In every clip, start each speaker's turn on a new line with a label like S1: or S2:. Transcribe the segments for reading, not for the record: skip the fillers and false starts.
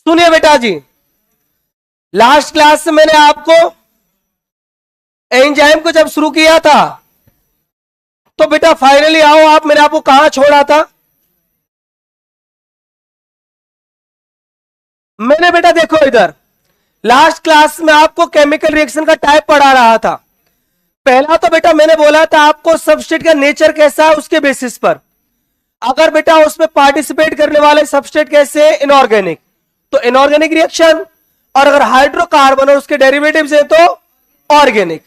S1: सुनिए बेटा जी, last class में मैंने आपको एंजाइम को जब शुरू किया था तो बेटा फाइनली आओ आप, मैंने आपको कहां छोड़ा था? मैंने बेटा देखो इधर लास्ट क्लास में आपको केमिकल रिएक्शन का टाइप पढ़ा रहा था। पहला तो बेटा मैंने बोला था आपको सबस्ट्रेट का नेचर कैसा है उसके बेसिस पर, अगर बेटा उसमें पार्टिसिपेट करने वाले सबस्ट्रेट कैसे है, इनऑर्गेनिक, तो इनऑर्गेनिक रिएक्शन, और अगर हाइड्रोकार्बन और उसके डेरिवेटिव्स है तो ऑर्गेनिक।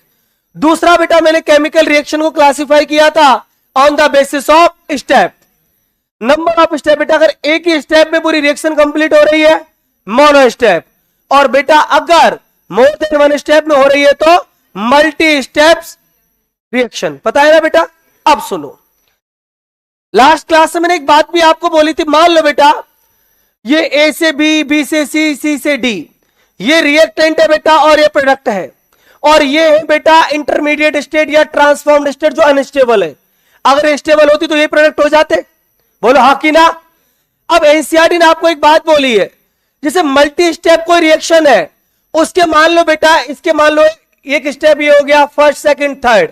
S1: दूसरा बेटा मैंने केमिकल रिएक्शन को क्लासिफाई किया था on the basis of step, number of step. बेटा अगर एक ही स्टेप में पूरी रिएक्शन कंप्लीट हो रही है मोनो स्टेप, और बेटा अगर मोर देन वन स्टेप में हो रही है तो मल्टी स्टेप्स रिएक्शन। पता है ना बेटा? अब सुनो, लास्ट क्लास में मैंने एक बात भी आपको बोली थी, मान लो बेटा ये ए से बी, बी से सी, सी से डी, ये रिएक्टेंट है बेटा और ये प्रोडक्ट है, और ये है बेटा इंटरमीडिएट स्टेट या ट्रांसफॉर्म्ड स्टेट जो अनस्टेबल है। अगर स्टेबल होती तो ये प्रोडक्ट हो जाते, बोलो हाँ कि ना? अब एनसीईआरटी ने आपको एक बात बोली है, जैसे मल्टी स्टेप कोई रिएक्शन है उसके मान लो बेटा, इसके मान लो एक स्टेप ये हो गया, फर्स्ट सेकंड थर्ड,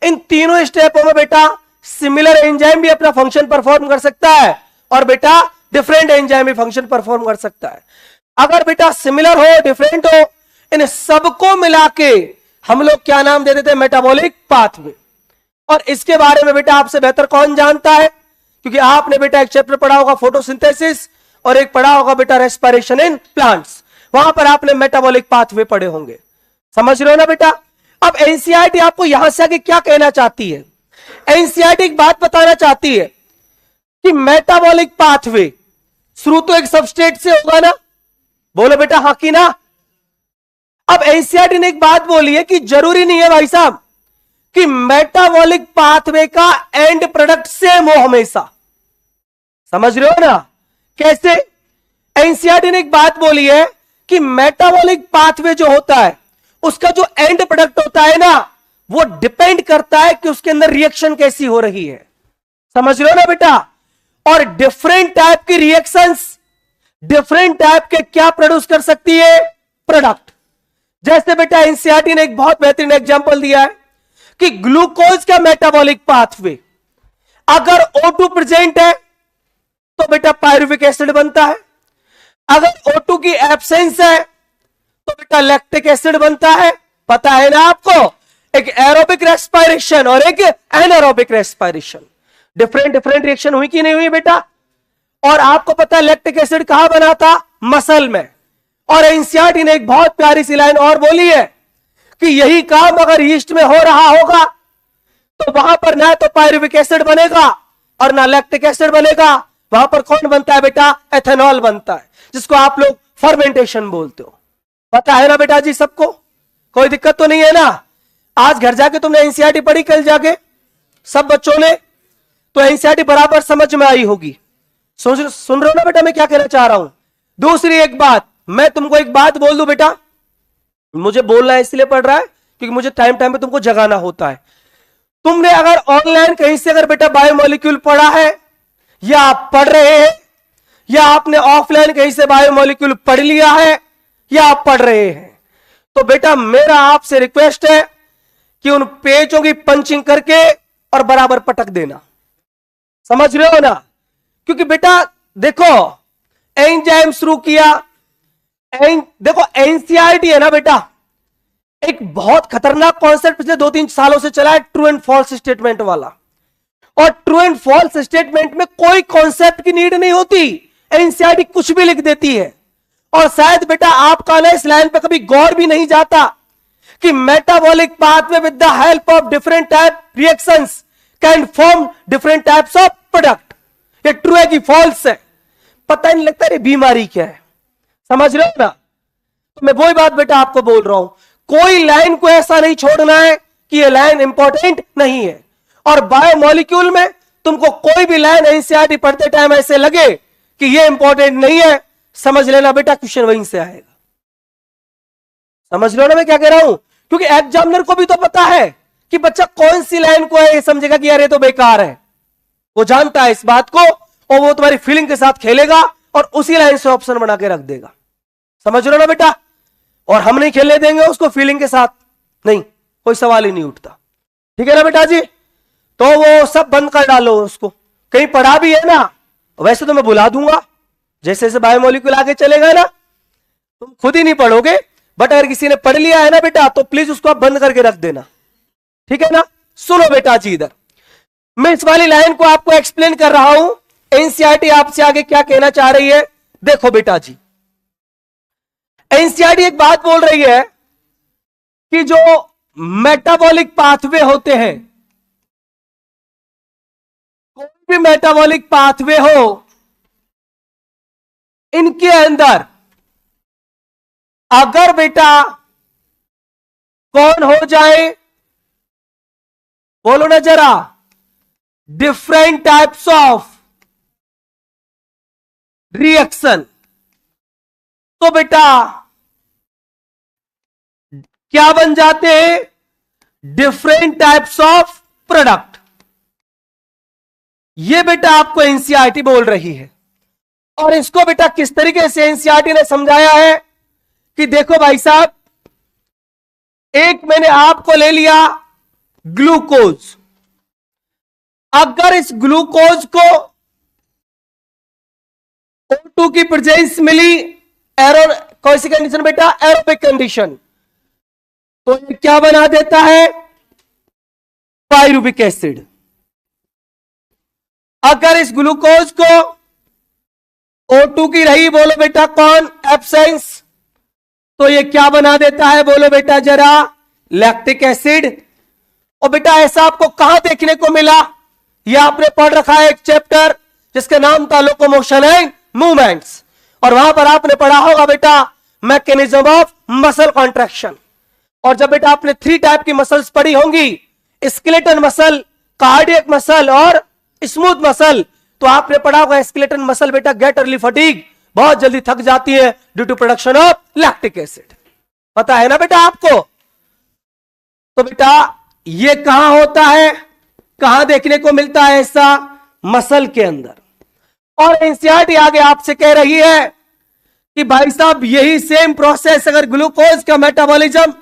S1: इन तीनों स्टेपों में बेटा सिमिलर एंजाइम भी अपना फंक्शन परफॉर्म कर सकता है और बेटा डिफरेंट एंजाइम भी फंक्शन परफॉर्म कर सकता है। अगर बेटा सिमिलर हो डिफरेंट हो, इन सबको मिला के हम लोग क्या नाम दे देते हैं? Metabolic pathway. और इसके बारे में बेटा आपसे बेहतर कौन जानता है? क्योंकि आपने बेटा एक चैप्टर पढ़ा होगा फोटोसिंथेसिस और एक पढ़ा होगा बेटा रेस्पिरेशन इन प्लांट्स, वहां पर आपने मेटाबॉलिक पाथवे पढ़े होंगे। समझ रहे हो ना बेटा? अब एनसीईआरटी आपको यहां से आगे क्या कहना चाहती है? एनसीईआरटी एक बात बताना चाहती है कि मेटाबॉलिक पाथवे शुरू तो एक सबस्ट्रेट से होगा ना, बोलो बेटा हाँ कि ना? अब एनसीईआरटी ने एक बात बोली है कि जरूरी नहीं है भाई साहब कि मेटाबॉलिक पाथवे का एंड प्रोडक्ट सेम हो हमेशा। समझ रहे हो ना? कैसे? एनसीईआरटी ने एक बात बोली है कि मेटाबॉलिक पाथवे जो होता है उसका जो एंड प्रोडक्ट होता है ना, वो डिपेंड करता है कि उसके अंदर रिएक्शन कैसी हो रही है। समझ रहे हो ना बेटा? और डिफरेंट टाइप की रिएक्शंस डिफरेंट टाइप के क्या प्रोड्यूस कर सकती है? प्रोडक्ट। जैसे बेटा एनसीईआरटी ने एक बहुत बेहतरीन एग्जांपल दिया है कि ग्लूकोज का मेटाबॉलिक पाथवे, अगर O2 प्रेजेंट है तो बेटा पायरुविक एसिड बनता है, अगर O2 की एब्सेंस है तो बेटा लैक्टिक एसिड बनता है। पता है ना आपको? एक एरोबिक रेस्पिरेशन और एक anaerobic respiration, different different reaction हुई कि नहीं हुई बेटा? और आपको पता है लैक्टिक एसिड कहां बना था? मसल में। और एनसीईआरटी ने एक बहुत प्यारी सी लाइन और बोली है कि यही काम अगर ईस्ट में हो रहा होगा तो वहां पर ना तो पायरुविक एसिड बनेगा और ना लैक्टिक एसिड बनेगा, वहां पर कौन बनता है बेटा? एथेनॉल बनता है, जिसको आप लोग फर्मेंटेशन बोलते हो। पता है ना बेटा जी सबको? कोई दिक्कत तो नहीं है ना? आज घर जाके तुमने एनसीईआरटी पढ़ी कल जाके सब बच्चों ने, तो एनसीईआरटी बराबर समझ में आई होगी। सुन रहे हो ना बेटा मैं क्या कहना चाह रहा हूं? दूसरी एक बात, मैं तुमको एक बात बोल दूं बेटा, मुझे बोलना है इसलिए पढ़ रहा है क्योंकि मुझे टाइम टाइम पे तुमको जगाना होता है। तुमने अगर ऑनलाइन कहीं से अगर बेटा बायोमोलिक्यूल पढ़ा है या आप पढ़ रहे हैं, या आपने ऑफलाइन कहीं से बायोमोलिक्यूल पढ़ लिया है या आप पढ़ रहे हैं, तो बेटा मेरा आपसे रिक्वेस्ट है कि उन पेजों की पंचिंग करके और बराबर पटक देना। समझ रहे हो ना? क्योंकि बेटा देखो एंजाइम शुरू किया, देखो एनसीईआरटी है ना बेटा, एक बहुत खतरनाक कॉन्सेप्ट पिछले 2-3 सालों से चला है, ट्रू एंड फॉल्स स्टेटमेंट वाला। और ट्रू एंड फॉल्स स्टेटमेंट में कोई कॉन्सेप्ट की नीड नहीं होती, एनसीईआरटी कुछ भी लिख देती है। और शायद बेटा आपका ना इस लाइन पे कभी गौर भी नहीं जाता कि metabolic pathway with the help of different type reactions can form different types of product. ये ट्रू है कि फॉल्स है? पता ही नहीं लगता ये बीमारी क्या है। समझ रहे हो ना? तो मैं वही बात बेटा आपको बोल रहा हूं, कोई लाइन को ऐसा नहीं छोड़ना है कि ये लाइन इंपॉर्टेंट नहीं है। और बायोमोलिक्यूल में तुमको कोई भी लाइन एनसीईआरटी पढ़ते टाइम ऐसे लगे कि ये इंपॉर्टेंट नहीं है, समझ लेना बेटा क्वेश्चन वहीं से आएगा। समझ लो ना मैं क्या कह रहा हूं? क्योंकि एग्जामिनर को भी तो पता है कि बच्चा कौन सी लाइन को है, ये समझेगा कि यार ये तो बेकार है। वो जानता है इस बात को और वो तुम्हारी फीलिंग के साथ खेलेगा और उसी लाइन से ऑप्शन बना के रख देगा। समझ रहे हो ना बेटा? और हम नहीं खेलने देंगे उसको फीलिंग के साथ, नहीं, कोई सवाल ही नहीं उठता। ठीक है ना बेटा जी? तो वो सब बंद कर डालो उसको। कहीं पढ़ा भी है ना, वैसे तो मैं बुला दूंगा, जैसे जैसे बायोमोलिक्यूल आगे चलेगा ना तुम खुद ही नहीं पढ़ोगे, बट अगर किसी ने पढ़ लिया है ना बेटा तो प्लीज उसको आप बंद करके रख देना। ठीक है ना? सुनो बेटा जी, इधर मैं इस वाली लाइन को आपको एक्सप्लेन कर रहा हूं। एनसीईआरटी आपसे आगे क्या कहना चाह रही है, देखो बेटा जी। एनसीईआरटी एक बात बोल रही है कि जो मेटाबॉलिक पाथवे होते हैं, कोई भी मेटाबॉलिक पाथवे हो, इनके अंदर अगर बेटा कौन हो जाए, बोलो ना जरा, डिफरेंट टाइप्स ऑफ रिएक्शन, तो बेटा क्या बन जाते हैं? Different types of product. ये बेटा आपको एनसीईआरटी बोल रही है। और इसको बेटा किस तरीके से एनसीईआरटी ने समझाया है कि देखो भाई साहब, एक मैंने आपको ले लिया ग्लूकोज। अगर इस ग्लूकोज को O2 की प्रेजेंस मिली, एरो कौन सी कंडीशन बेटा? एरोबिक कंडीशन, तो ये क्या बना देता है? Pyruvic acid. अगर इस ग्लूकोज को O2 की रही, बोलो बेटा कौन? एब्सेंस, तो ये क्या बना देता है? बोलो बेटा जरा, लैक्टिक एसिड। और बेटा ऐसा आपको कहां देखने को मिला? ये आपने पढ़ रखा है एक चैप्टर जिसका नाम था लोकोमोशन एंड मूवमेंट्स, और वहां पर आपने पढ़ा होगा बेटा मैकेनिज्म ऑफ मसल कॉन्ट्रैक्शन। और जब बेटा आपने 3 टाइप की मसल्स पढ़ी होंगी, स्केलेटन मसल, कार्डियक मसल और स्मूथ मसल, तो आपने पढ़ा होगा स्केलेटन मसल बेटा गेट अर्ली फटीग, बहुत जल्दी थक जाती है due to production of lactic acid. पता है ना बेटा आपको? तो बेटा ये कहां होता है, कहां देखने को मिलता है ऐसा? मसल के अंदर। और एनसीईआरटी आगे आपसे कह रही है कि भाई साहब यही सेम प्रोसेस अगर ग्लूकोज का मेटाबॉलिज्म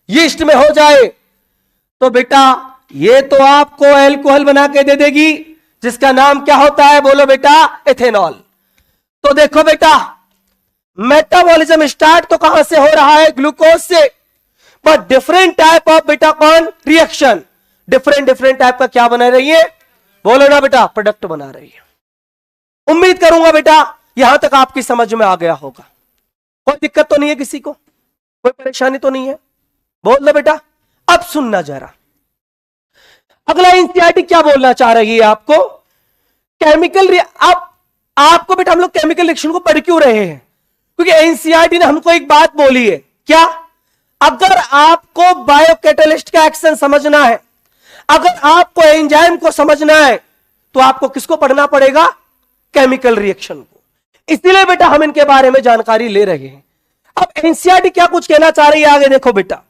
S1: यीस्ट में हो जाए तो बेटा ये तो आपको एल्कोहल बना के दे देगी, जिसका नाम क्या होता है? बोलो बेटा एथेनॉल। तो देखो बेटा मेटाबॉलिज्म स्टार्ट तो कहां से हो रहा है? ग्लूकोज से, बट डिफरेंट टाइप ऑफ बेटा कौन? रिएक्शन। डिफरेंट टाइप का क्या बना रही है? बोलो ना बेटा, प्रोडक्ट बना रही है। उम्मीद करूंगा बेटा यहां तक आपकी समझ में आ गया होगा। कोई दिक्कत तो नहीं है किसी को? कोई परेशानी तो नहीं है? बोल दो बेटा। अब सुनना जरा, अगला एनसीईआरटी क्या बोलना चाह रही है आपको? केमिकल अब आपको बेटा हम लोग केमिकल रिएक्शन को पढ़ क्यों रहे हैं? क्योंकि एनसीईआरटी ने हमको एक बात बोली है, क्या? अगर आपको बायोकैटालिस्ट का एक्शन समझना है, अगर आपको एंजाइम को समझना है, तो आपको किसको पढ़ना पड़ेगा? केमिकल रिएक्शन को। इसलिए बेटा हम इनके बारे में जानकारी ले रहे हैं। अब एनसीईआरटी क्या कुछ कहना चाह रही है आगे देखो बेटा।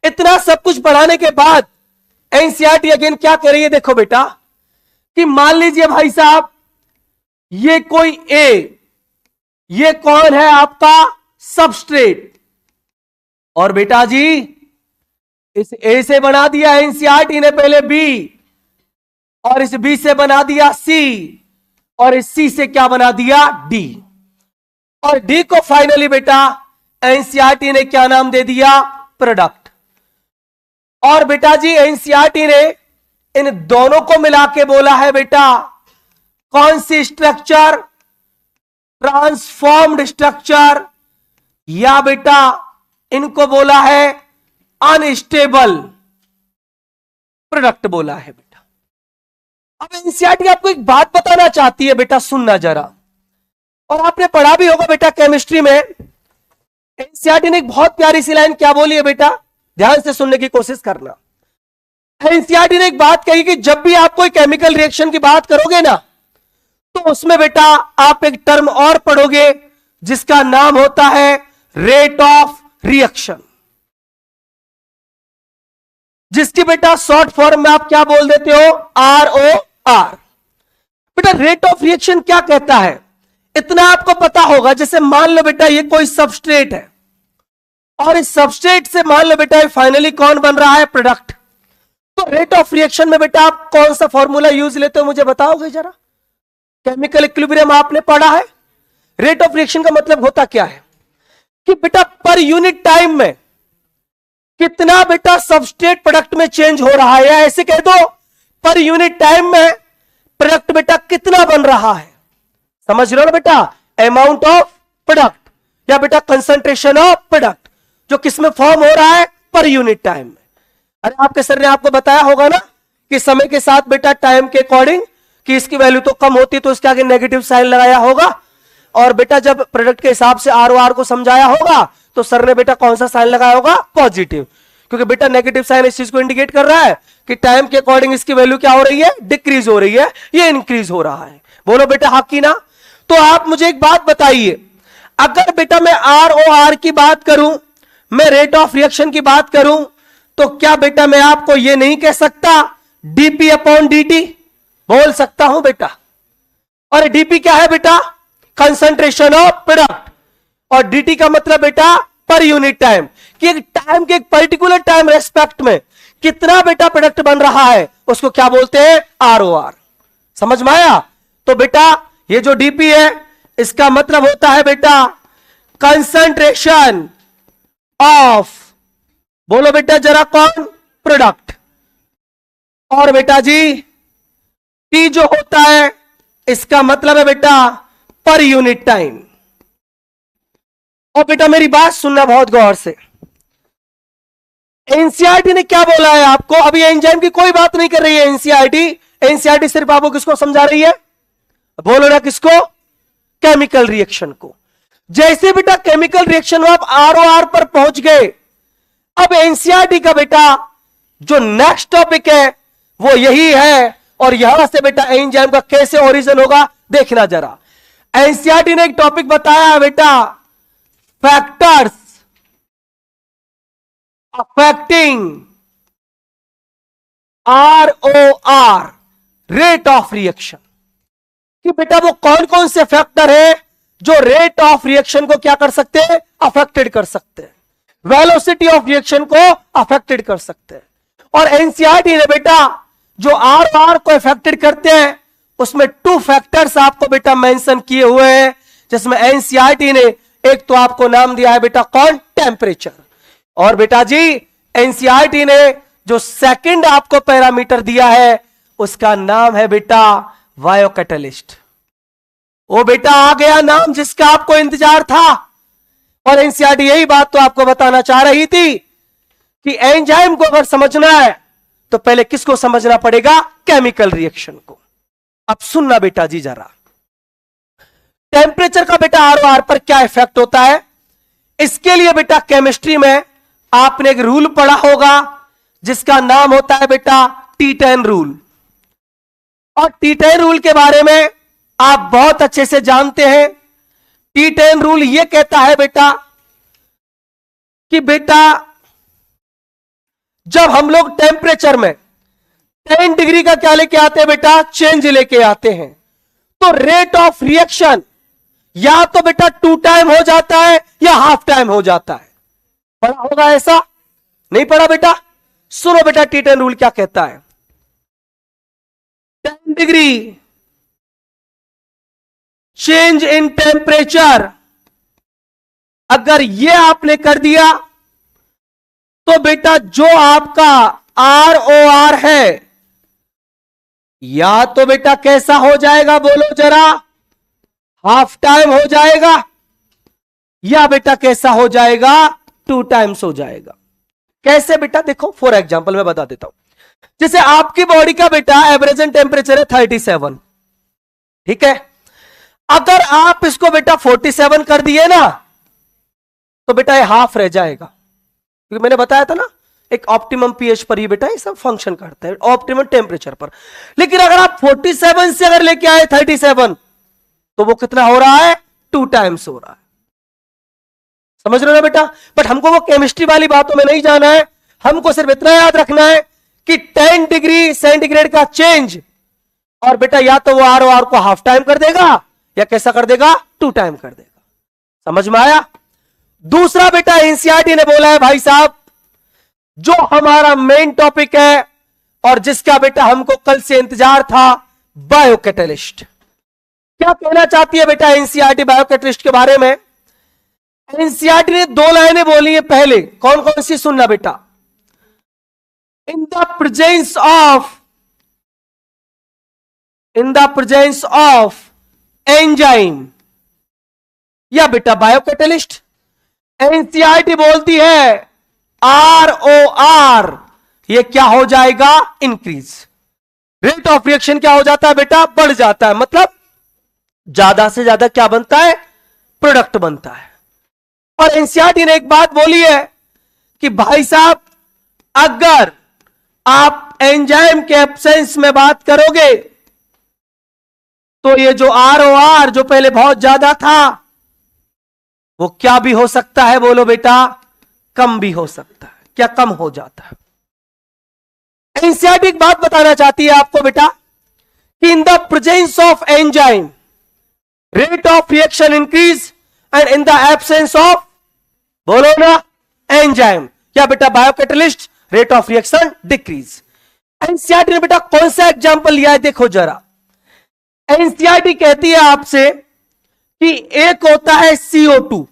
S1: इतना सब कुछ पढ़ाने के बाद एनसीईआरटी अगेन क्या कर रही है? देखो बेटा कि मान लीजिए भाई साहब ये कोई ए, ये कौन है? आपका सबस्ट्रेट। और बेटा जी इस ए से बना दिया एनसीईआरटी ने पहले बी, और इस बी से बना दिया सी, और इस सी से क्या बना दिया? डी। और डी को फाइनली बेटा एनसीईआरटी ने क्या नाम दे दिया? प्रोडक्ट। और बेटा जी एनसीईआरटी ने इन दोनों को मिला के बोला है बेटा कौन सी स्ट्रक्चर? ट्रांसफॉर्म्ड स्ट्रक्चर, या बेटा इनको बोला है अनस्टेबल प्रोडक्ट बोला है बेटा। अब एनसीईआरटी आपको एक बात बताना चाहती है बेटा, सुनना जरा। और आपने पढ़ा भी होगा बेटा केमिस्ट्री में, एनसीईआरटी ने एक बहुत प्यारी सी लाइन क्या बोली है बेटा, ध्यान से सुनने की कोशिश करना। एनसीईआरटी ने एक बात कही कि जब भी आप कोई केमिकल रिएक्शन की बात करोगे ना, तो उसमें बेटा आप एक टर्म और पढ़ोगे जिसका नाम होता है रेट ऑफ रिएक्शन, जिसकी बेटा शॉर्ट फॉर्म में आप क्या बोल देते हो? ROR। बेटा रेट ऑफ रिएक्शन क्या कहता है? इतना आपको पता होगा, जैसे मान लो बेटा ये कोई सबस्ट्रेट है और इस सबस्ट्रेट से मान लो बेटा फाइनली कौन बन रहा है, प्रोडक्ट। तो रेट ऑफ रिएक्शन में बेटा आप कौन सा फॉर्मूला यूज लेते हो मुझे बताओगे जरा? केमिकल इक्विलिब्रियम आपने पढ़ा है। रेट ऑफ रिएक्शन का मतलब होता क्या है कि बेटा पर यूनिट टाइम में कितना बेटा सबस्ट्रेट प्रोडक्ट में चेंज हो रहा है, या ऐसे कह दो पर यूनिट टाइम में प्रोडक्ट बेटा कितना बन रहा है। समझ रहे हो ना बेटा? अमाउंट ऑफ प्रोडक्ट या बेटा कंसंट्रेशन ऑफ प्रोडक्ट जो किसमें फॉर्म हो रहा है, पर यूनिट टाइम में। अरे आपके सर ने आपको बताया होगा ना कि समय के साथ बेटा टाइम के अकॉर्डिंग कि इसकी वैल्यू तो कम होती तो इसके आगे नेगेटिव साइन लगाया होगा, और बेटा जब प्रोडक्ट के हिसाब से आर ओ आर को समझाया होगा तो सर ने बेटा कौन सा साइन लगाया होगा, पॉजिटिव, क्योंकि बेटा नेगेटिव साइन इस चीज को इंडिकेट कर रहा है कि टाइम के अकॉर्डिंग इसकी वैल्यू क्या हो रही है, डिक्रीज हो रही है, ये इंक्रीज हो रहा है। बोलो बेटा हाँ की ना? तो आप मुझे एक बात बताइए, अगर बेटा मैं आर ओ आर की बात करूं, मैं रेट ऑफ रिएक्शन की बात करूं, तो क्या बेटा मैं आपको यह नहीं कह सकता डीपी अपॉन डीटी? बोल सकता हूं बेटा। और डीपी क्या है बेटा? कंसंट्रेशन ऑफ प्रोडक्ट, और डीटी का मतलब बेटा पर यूनिट टाइम, कि एक टाइम के एक पर्टिकुलर टाइम रेस्पेक्ट में कितना बेटा प्रोडक्ट बन रहा है, उसको क्या बोलते हैं, आर ओ आर। समझ में आया? तो बेटा ये जो डीपी है इसका मतलब होता है बेटा कंसंट्रेशन ऑफ, बोलो बेटा जरा कौन, प्रोडक्ट। और बेटा जी टी जो होता है इसका मतलब है बेटा पर यूनिट टाइम। और बेटा मेरी बात सुनना बहुत गौर से, एनसीईआरटी ने क्या बोला है आपको? अभी एंजाइम की कोई बात नहीं कर रही है एनसीईआरटी। एनसीईआरटी सिर्फ आपको किसको समझा रही है, बोलो ना किसको, केमिकल रिएक्शन को। जैसे बेटा केमिकल रिएक्शन में आप आरओआर पर पहुंच गए, अब एनसीईआरटी का बेटा जो नेक्स्ट टॉपिक है वो यही है, और यहां से बेटा एंजाइम का कैसे ओरिजिन होगा देखना जरा। एनसीईआरटी ने एक टॉपिक बताया है बेटा, factors affecting ROR, rate of reaction, कि बेटा वो कौन कौन से फैक्टर है जो रेट ऑफ रिएक्शन को क्या कर सकते हैं, अफेक्टेड कर सकते हैं, वेलोसिटी ऑफ रिएक्शन को अफेक्टेड कर सकते हैं। और एनसीईआरटी ने बेटा जो आर आर को अफेक्टेड करते हैं उसमें 2 फैक्टर्स आपको बेटा मेंशन किए हुए हैं, जिसमें एनसीईआरटी ने एक तो आपको नाम दिया है बेटा कौन, टेम्परेचर, और बेटा जी एनसीईआरटी ने जो सेकंड आपको पैरामीटर दिया है उसका नाम है बेटा वायो कैटलिस्ट। वो बेटा आ गया नाम जिसका आपको इंतजार था, और एनसीईआरटी यही बात तो आपको बताना चाह रही थी कि एंजाइम को अगर समझना है तो पहले किसको समझना पड़ेगा, केमिकल रिएक्शन को। अब सुनना बेटा जी जरा, टेम्परेचर का बेटा आरओआर पर क्या इफेक्ट होता है, इसके लिए बेटा केमिस्ट्री में आपने एक रूल पढ़ा होगा जिसका नाम होता है बेटा T10 रूल। और T10 रूल के बारे में आप बहुत अच्छे से जानते हैं। T10 रूल यह कहता है बेटा कि बेटा जब हम लोग टेम्परेचर में 10 डिग्री का क्या लेके आते हैं बेटा, चेंज लेके आते हैं, तो रेट ऑफ रिएक्शन या तो बेटा 2 टाइम हो जाता है या हाफ टाइम हो जाता है। पढ़ा होगा ऐसा? नहीं पढ़ा बेटा? सुनो बेटा T10 रूल क्या कहता है। 10 डिग्री चेंज इन टेम्परेचर अगर यह आपने कर दिया तो बेटा जो आपका आरओआर है या तो बेटा कैसा हो जाएगा, बोलो जरा, हाफ टाइम हो जाएगा, या बेटा कैसा हो जाएगा, 2 टाइम्स हो जाएगा। कैसे बेटा? देखो फॉर एग्जांपल मैं बता देता हूं। जैसे आपकी बॉडी का बेटा एवरेज टेम्परेचर है 37, ठीक है, अगर आप इसको बेटा 47 कर दिए ना तो बेटा ये हाफ रह जाएगा, क्योंकि मैंने बताया था ना एक ऑप्टिमम पीएच पर ही बेटा ये सब फंक्शन करता है, ऑप्टिमम टेम्परेचर पर। लेकिन अगर आप 47 से अगर लेके आए 37 तो वो कितना हो रहा है, 2 टाइम्स हो रहा है। समझ रहे हो ना बेटा? बट हमको वो केमिस्ट्री वाली बातों में नहीं जाना है, हमको सिर्फ इतना याद रखना है कि 10 डिग्री सेंटीग्रेड का चेंज, और बेटा या तो वो आर को हाफ टाइम कर देगा या कैसा कर देगा, 2 टाइम कर देगा। समझ में आया? दूसरा बेटा एनसीईआरटी ने बोला है भाई साहब, जो हमारा मेन टॉपिक है और जिसका बेटा हमको कल से इंतजार था, बायोकैटलिस्ट। क्या कहना चाहती है बेटा एनसीईआरटी बायोकैटलिस्ट के बारे में? एनसीईआरटी ने 2 लाइनें बोली है। पहले कौन कौन सी सुनना बेटा? In the presence of enzyme या बेटा बायोकैटलिस्ट। एनसीईआरटी बोलती है ROR, ये क्या हो जाएगा? इंक्रीज। रेट ऑफ रिएक्शन क्या हो जाता है बेटा? बढ़ जाता है। मतलब ज्यादा से ज्यादा क्या बनता है? प्रोडक्ट बनता है। और एनसीईआरटी ने एक बात बोली है कि भाई साहब, अगर आप एंजाइम के एब्सेंस में बात करोगे तो ये जो ROR जो पहले बहुत ज्यादा था, वो क्या भी हो सकता है? बोलो बेटा, कम भी हो सकता है। क्या कम हो जाता है? एनसीईआरटी एक बात बताना चाहती है आपको बेटा कि in the presence of enzyme rate of reaction increase and in the absence of, बोलो ना, एंजाइम या बेटा biocatalyst, rate of reaction decrease. NCERT ने बेटा कौन सा एग्जांपल लिया है? देखो जरा। एनसीईआरटी कहती है आपसे कि एक होता है CO2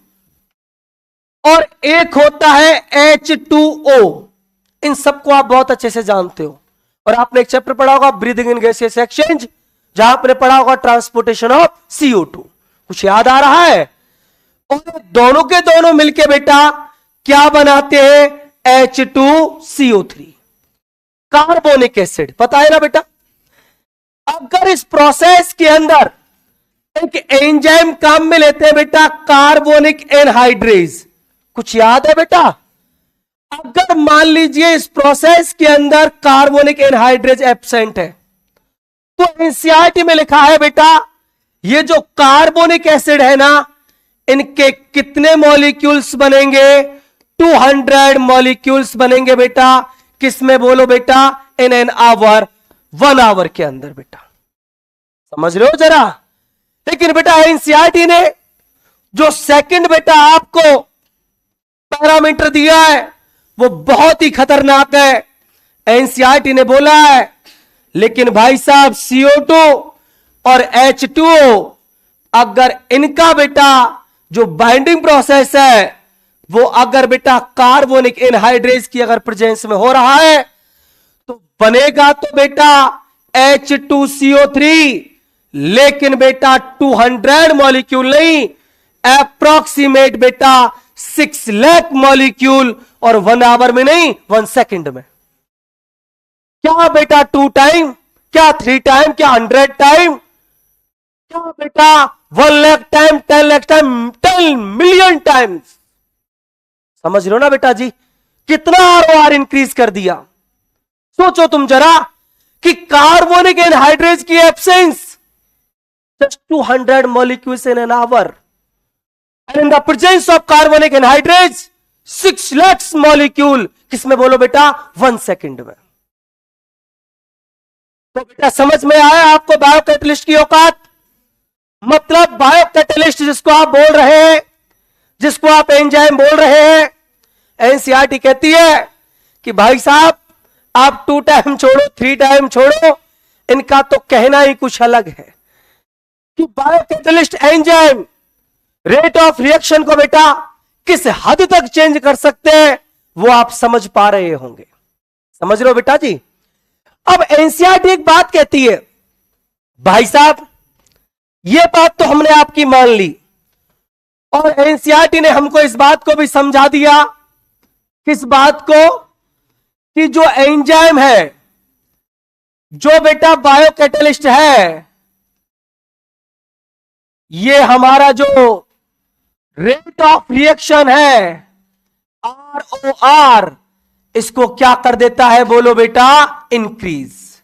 S1: और एक होता है H2O। इन सबको आप बहुत अच्छे से जानते हो और आपने एक चैप्टर पढ़ा होगा ब्रीदिंग इन गैसियस एक्सचेंज, जहां आपने पढ़ा होगा ट्रांसपोर्टेशन ऑफ CO2। कुछ याद आ रहा है? और दोनों के दोनों मिलके बेटा क्या बनाते हैं? H2CO3, carbonic acid. पता है ना बेटा? अगर इस प्रोसेस के अंदर एक एंजाइम काम में लेते हैं बेटा कार्बोनिक एनहाइड्रेज, कुछ याद है बेटा? अगर मान लीजिए इस प्रोसेस के अंदर कार्बोनिक एनहाइड्रेज एब्सेंट है, तो एनसीईआरटी में लिखा है बेटा ये जो कार्बोनिक एसिड है ना, इनके कितने मॉलिक्यूल्स बनेंगे? 200 मॉलिक्यूल्स बनेंगे बेटा। किसमें? बोलो बेटा, इन एन आवर, 1 आवर के अंदर बेटा। समझ रहे हो जरा? लेकिन बेटा एनसीईआरटी ने जो सेकंड बेटा आपको पैरामीटर दिया है वो बहुत ही खतरनाक है। एनसीईआरटी ने बोला है लेकिन भाई साहब CO2 और H2O, अगर इनका बेटा जो बाइंडिंग प्रोसेस है वो अगर बेटा कार्बोनिक एनहाइड्रेज की अगर प्रेजेंस में हो रहा है तो बनेगा तो बेटा H2CO3, लेकिन बेटा 200 मॉलिक्यूल नहीं, अप्रोक्सीमेट बेटा 6 लाख मॉलिक्यूल, और 1 आवर में नहीं, 1 सेकंड में। क्या बेटा 2 टाइम? क्या 3 टाइम? क्या 100 टाइम? क्या बेटा 1 lakh time, 10 lakh time, 10 million times. समझ रहे हो ना बेटा जी? कितना ROR इंक्रीज कर दिया। सोचो तुम जरा कि कार्बोनिक एनहाइड्रेज की absence just 200 molecules in an hour, and in the presence of carbonic anhydrase 6 lakhs molecule, किसमें बोलो बेटा? 1 सेकंड में। तो बेटा समझ में आया आपको बायोकैटलिस्ट की औकात? मतलब बायोकैटलिस्ट जिसको आप बोल रहे हैं, जिसको आप एंजाइम बोल रहे हैं, एनसीईआरटी कहती है कि भाई साहब आप 2 टाइम छोड़ो, 3 टाइम छोड़ो, इनका तो कहना ही कुछ अलग है कि biocatalyst enzyme rate of reaction को बेटा किस हद तक चेंज कर सकते हैं, वो आप समझ पा रहे होंगे। समझ रहे हो बेटा जी? अब एनसीईआरटी एक बात कहती है, भाई साहब ये बात तो हमने आपकी मान ली, और एनसीईआरटी ने हमको इस बात को भी समझा दिया, किस बात को? कि जो एंजाइम है, जो बेटा बायोकैटलिस्ट है, ये हमारा जो रेट ऑफ रिएक्शन है ROR, इसको क्या कर देता है? बोलो बेटा, इंक्रीज।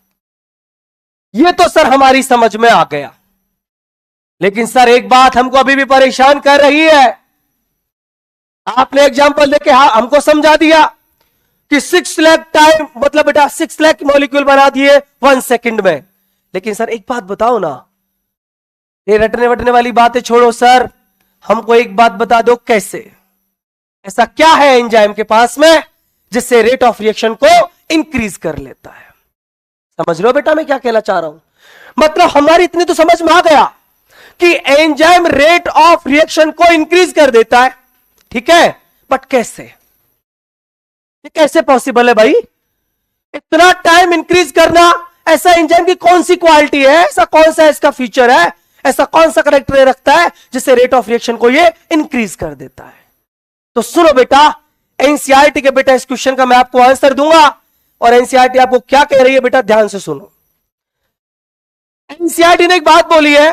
S1: ये तो सर हमारी समझ में आ गया, लेकिन सर एक बात हमको अभी भी परेशान कर रही है। आपने एग्जांपल देके हमको समझा दिया कि 6 लाख टाइम, मतलब बेटा 6 लाख मॉलिक्यूल बना दिए 1 सेकंड में। लेकिन सर एक बात बताओ ना, ये रटने वटने वाली बातें छोड़ो सर, हमको एक बात बता दो, कैसे, ऐसा क्या है एंजाइम के पास में जिससे रेट ऑफ रिएक्शन को इंक्रीज कर लेता है। समझ लो बेटा मैं क्या कहना चाह रहा हूं, मतलब हमारी इतनी तो समझ में आ गया कि एंजाइम रेट ऑफ रिएक्शन को इंक्रीज कर देता है, ठीक है, बट कैसे, ये कैसे पॉसिबल है भाई, इतना टाइम इंक्रीज करना, ऐसा एंजाइम की कौन सी क्वालिटी है, ऐसा कौन सा इसका फीचर है, ऐसा कौन सा करैक्टर रखता है जिससे रेट ऑफ रिएक्शन को ये इंक्रीज कर देता है। तो सुनो बेटा, एनसीईआरटी के बेटा इस क्वेश्चन का मैं आपको आंसर दूंगा, और एनसीईआरटी आपको क्या कह रही है बेटा ध्यान से सुनो। एनसीईआरटी ने एक बात बोली है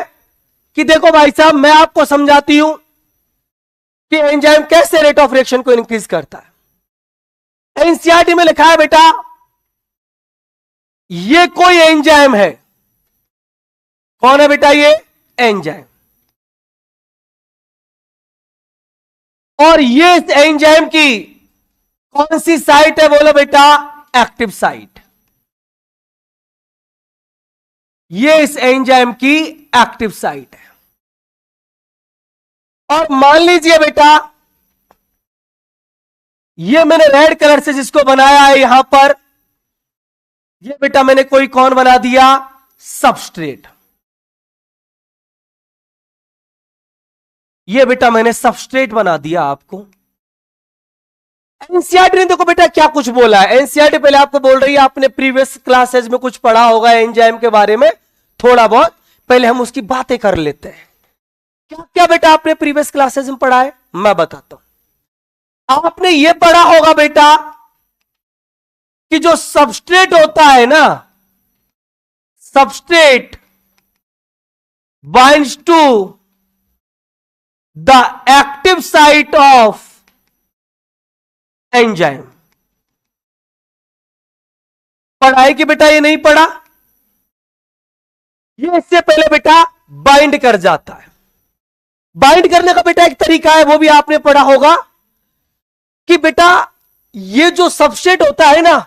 S1: कि देखो भाई साहब, मैं आपको समझाती हूं कि एंजाइम कैसे रेट ऑफ रिएक्शन को इंक्रीज करता है। एनसीईआरटी में लिखा है बेटा, ये कोई एंजाइम है, कौन है बेटा ये एंजाइम, और ये इस एंजाइम की कौन सी साइट है, बोलो बेटा एक्टिव साइट, ये इस एंजाइम की एक्टिव साइट है। और मान लीजिए बेटा, ये मैंने रेड कलर से जिसको बनाया है यहां पर, ये बेटा मैंने कोई कौन बना दिया, सबस्ट्रेट, ये बेटा मैंने सबस्ट्रेट बना दिया आपको। एनसीईआरटी ने देखो बेटा क्या कुछ बोला है, एनसीईआरटी पहले आपको बोल रही है, आपने प्रीवियस क्लासेज में कुछ पढ़ा होगा एंजाइम के बारे में थोड़ा बहुत, पहले हम उसकी बातें कर लेते हैं। क्या क्या बेटा आपने प्रीवियस क्लासेज में पढ़ा है, मैं बताता हूं। आपने ये पढ़ा होगा बेटा कि जो सबस्ट्रेट होता है ना, substrate binds to the active site of enzyme. पढ़ा है कि बेटा ये नहीं पढ़ा, ये इससे पहले बेटा बाइंड कर जाता है। बाइंड करने का बेटा एक तरीका है, वो भी आपने पढ़ा होगा कि बेटा ये जो सबस्ट्रेट होता है ना,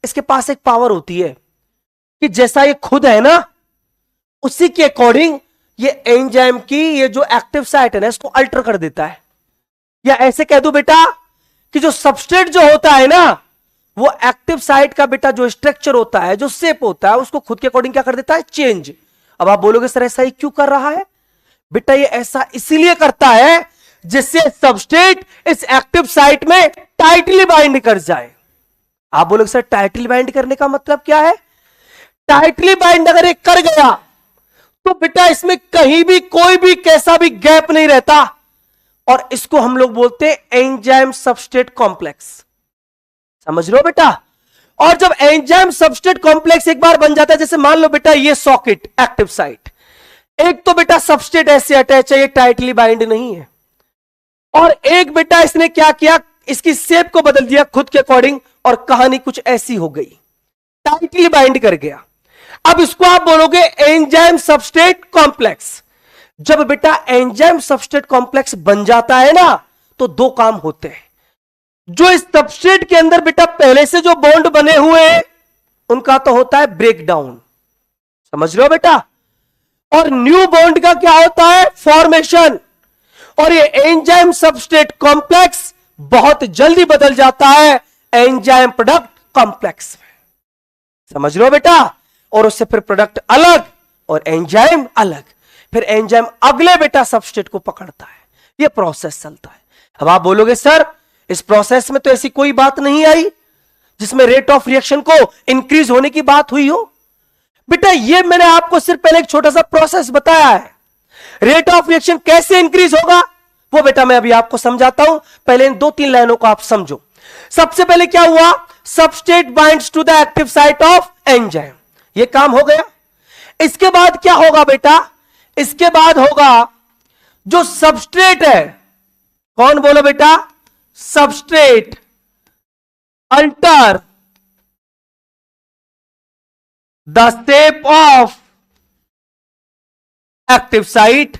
S1: इसके पास एक पावर होती है कि जैसा ये खुद है ना, उसी के अकॉर्डिंग ये एंजाइम की ये जो एक्टिव साइट है ना, इसको अल्टर कर देता है। या ऐसे कह दो बेटा कि जो सबस्ट्रेट जो होता है ना, वो एक्टिव साइट का बेटा जो स्ट्रक्चर होता है, जो शेप होता है, उसको खुद के अकॉर्डिंग क्या कर देता है, चेंज। अब आप बोलोगे सर ऐसा ही क्यों कर रहा है, बेटा ये ऐसा इसीलिए करता है जिससे सबस्ट्रेट इस एक्टिव साइट में टाइटली बाइंड कर जाए। आप बोलोगे सर टाइटली बाइंड करने का मतलब क्या है, टाइटली बाइंड अगर एक कर गया तो बेटा इसमें कहीं भी कोई भी कैसा भी गैप नहीं रहता, और इसको हम लोग बोलते हैं एंजाइम सबस्ट्रेट कॉम्प्लेक्स। समझ लो बेटा। और जब एंजाइम सबस्ट्रेट कॉम्प्लेक्स एक बार बन जाता है, जैसे मान लो बेटा ये सॉकेट एक्टिव साइट, एक तो बेटा सबस्ट्रेट ऐसे अटैच है, ये टाइटली बाइंड नहीं है, और एक बेटा इसने क्या किया, इसकी शेप को बदल दिया खुद के अकॉर्डिंग, और कहानी कुछ ऐसी हो गई, टाइटली बाइंड कर गया। अब इसको आप बोलोगे एंजाइम सबस्ट्रेट कॉम्प्लेक्स। जब बेटा एंजाइम सबस्ट्रेट कॉम्प्लेक्स बन जाता है ना, तो दो काम होते हैं। जो इस सबस्ट्रेट के अंदर बेटा पहले से जो बॉन्ड बने हुए हैं, उनका तो होता है ब्रेक डाउन, समझ लो बेटा, और न्यू बॉन्ड का क्या होता है, फॉर्मेशन। और ये एंजाइम सबस्ट्रेट कॉम्प्लेक्स बहुत जल्दी बदल जाता है एंजाइम प्रोडक्ट कॉम्प्लेक्स में, समझ लो बेटा। और उससे फिर प्रोडक्ट अलग और एंजाइम अलग, फिर एंजाइम अगले बेटा सबस्ट्रेट को पकड़ता है, ये प्रोसेस चलता है। अब आप बोलोगे सर इस प्रोसेस में तो ऐसी कोई बात नहीं आई जिसमें रेट ऑफ रिएक्शन को इंक्रीज होने की बात हुई हो। बेटा ये मैंने आपको सिर्फ पहले एक छोटा सा प्रोसेस बताया है, रेट ऑफ रिएक्शन कैसे इंक्रीज होगा वो बेटा मैं अभी आपको समझाता हूं। पहले इन 2-3 लाइनों को आप समझो। सबसे पहले क्या हुआ, substrate binds to the active site of enzyme, ये काम हो गया। इसके बाद क्या होगा बेटा, इसके बाद होगा जो सबस्ट्रेट है, कौन बोलो बेटा, substrate alter the shape of active site.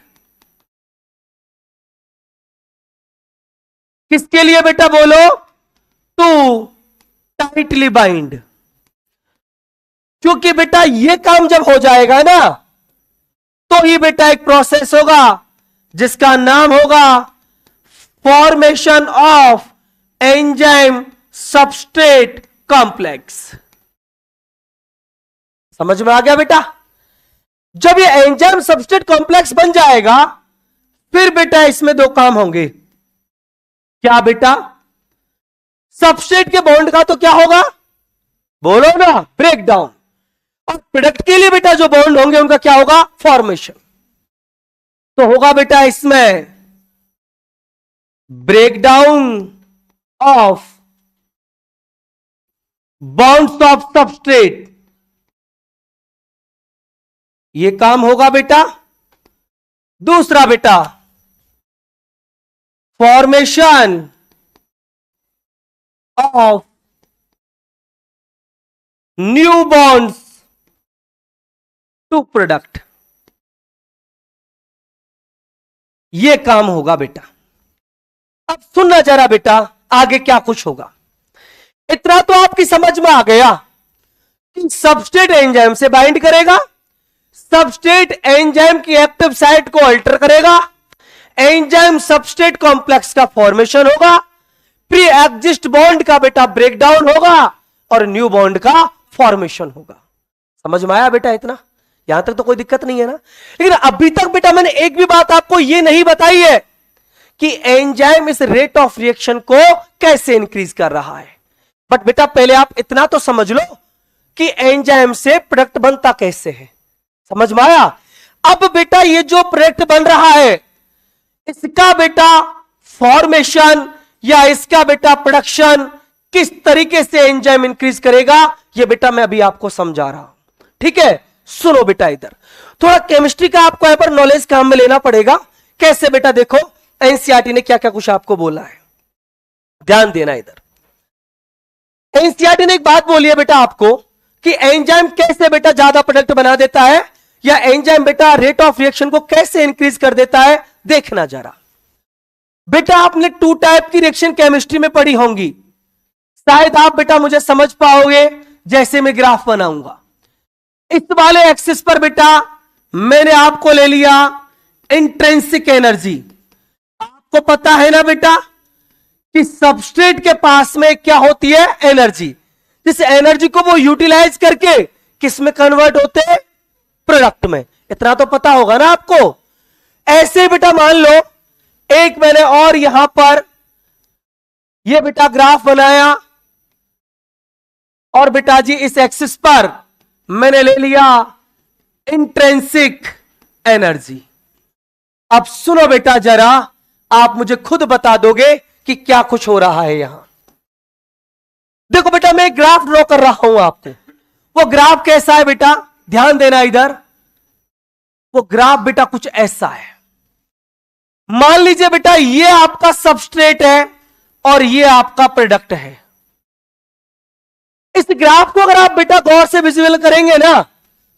S1: किसके लिए बेटा बोलो, टू टाइटली बाइंड। क्योंकि बेटा ये काम जब हो जाएगा ना, तो ही बेटा एक प्रोसेस होगा जिसका नाम होगा formation of enzyme substrate complex. समझ में आ गया बेटा? जब ये एंजाइम सबस्ट्रेट कॉम्प्लेक्स बन जाएगा फिर बेटा इसमें दो काम होंगे। क्या बेटा? सबस्ट्रेट के बॉन्ड का तो क्या होगा, बोलो ना, ब्रेक डाउन। और प्रोडक्ट के लिए बेटा जो बॉन्ड होंगे उनका क्या होगा, फॉर्मेशन। तो होगा बेटा इसमें break down of bonds of substrate, ये काम होगा बेटा। दूसरा बेटा formation of new bonds to product, ये काम होगा बेटा। अब सुनना जरा बेटा आगे क्या कुछ होगा। इतना तो आपकी समझ में आ गया कि सबस्ट्रेट एंजाइम से बाइंड करेगा, सबस्ट्रेट एंजाइम की एक्टिव साइट को अल्टर करेगा, एंजाइम सबस्ट्रेट कॉम्प्लेक्स का फॉर्मेशन होगा, प्री एग्जिस्ट बॉन्ड का बेटा ब्रेकडाउन होगा और न्यू बॉन्ड का फॉर्मेशन होगा। समझ में आया बेटा? इतना यहां तक तो कोई दिक्कत नहीं है ना? लेकिन अभी तक बेटा मैंने एक भी बात आपको यह नहीं बताई है कि एंजाइम इस रेट ऑफ रिएक्शन को कैसे इंक्रीज कर रहा है। बट बेटा पहले आप इतना तो समझ लो कि एंजाइम से प्रोडक्ट बनता कैसे है। समझ में आया? अब बेटा ये जो प्रोडक्ट बन रहा है इसका बेटा फॉर्मेशन या इसका बेटा प्रोडक्शन किस तरीके से एंजाइम इंक्रीज करेगा, ये बेटा मैं अभी आपको समझा रहा हूं। ठीक है, सुनो बेटा, इधर थोड़ा केमिस्ट्री का आपको यहां पर नॉलेज काम में लेना पड़ेगा। कैसे बेटा? देखो एनसीईआरटी ने क्या क्या कुछ आपको बोला है, ध्यान देना। इधर एनसीईआरटी ने एक बात बोली है बेटा आपको कि एंजाइम कैसे बेटा ज्यादा प्रोडक्ट बना देता है, या एंजाइम बेटा रेट ऑफ रिएक्शन को कैसे इंक्रीज कर देता है। देखना जरा बेटा, आपने टू टाइप की रिएक्शन केमिस्ट्री में पढ़ी होंगी, शायद आप बेटा मुझे समझ पाओगे जैसे मैं ग्राफ बनाऊंगा। इस वाले एक्सिस पर बेटा मैंने आपको ले लिया इंट्रिंसिक एनर्जी। आपको पता है ना बेटा कि सबस्ट्रेट के पास में क्या होती है, एनर्जी। जिस एनर्जी को वो यूटिलाइज करके किस में कन्वर्ट होते हैं, प्रोडक्ट में। इतना तो पता होगा ना आपको। ऐसे बेटा मान लो एक मैंने और यहां पर ये बेटा ग्राफ बनाया और बेटा जी इस एक्सिस पर मैंने ले लिया इंट्रिंसिक एनर्जी। अब सुनो बेटा जरा, आप मुझे खुद बता दोगे कि क्या कुछ हो रहा है यहां। देखो बेटा मैं ग्राफ ड्रॉ कर रहा हूं आपको। वो ग्राफ कैसा है बेटा, ध्यान देना इधर। वो ग्राफ बेटा कुछ ऐसा है। मान लीजिए बेटा ये आपका सबस्ट्रेट है और ये आपका प्रोडक्ट है। इस ग्राफ को अगर आप बेटा गौर से विजुअल करेंगे ना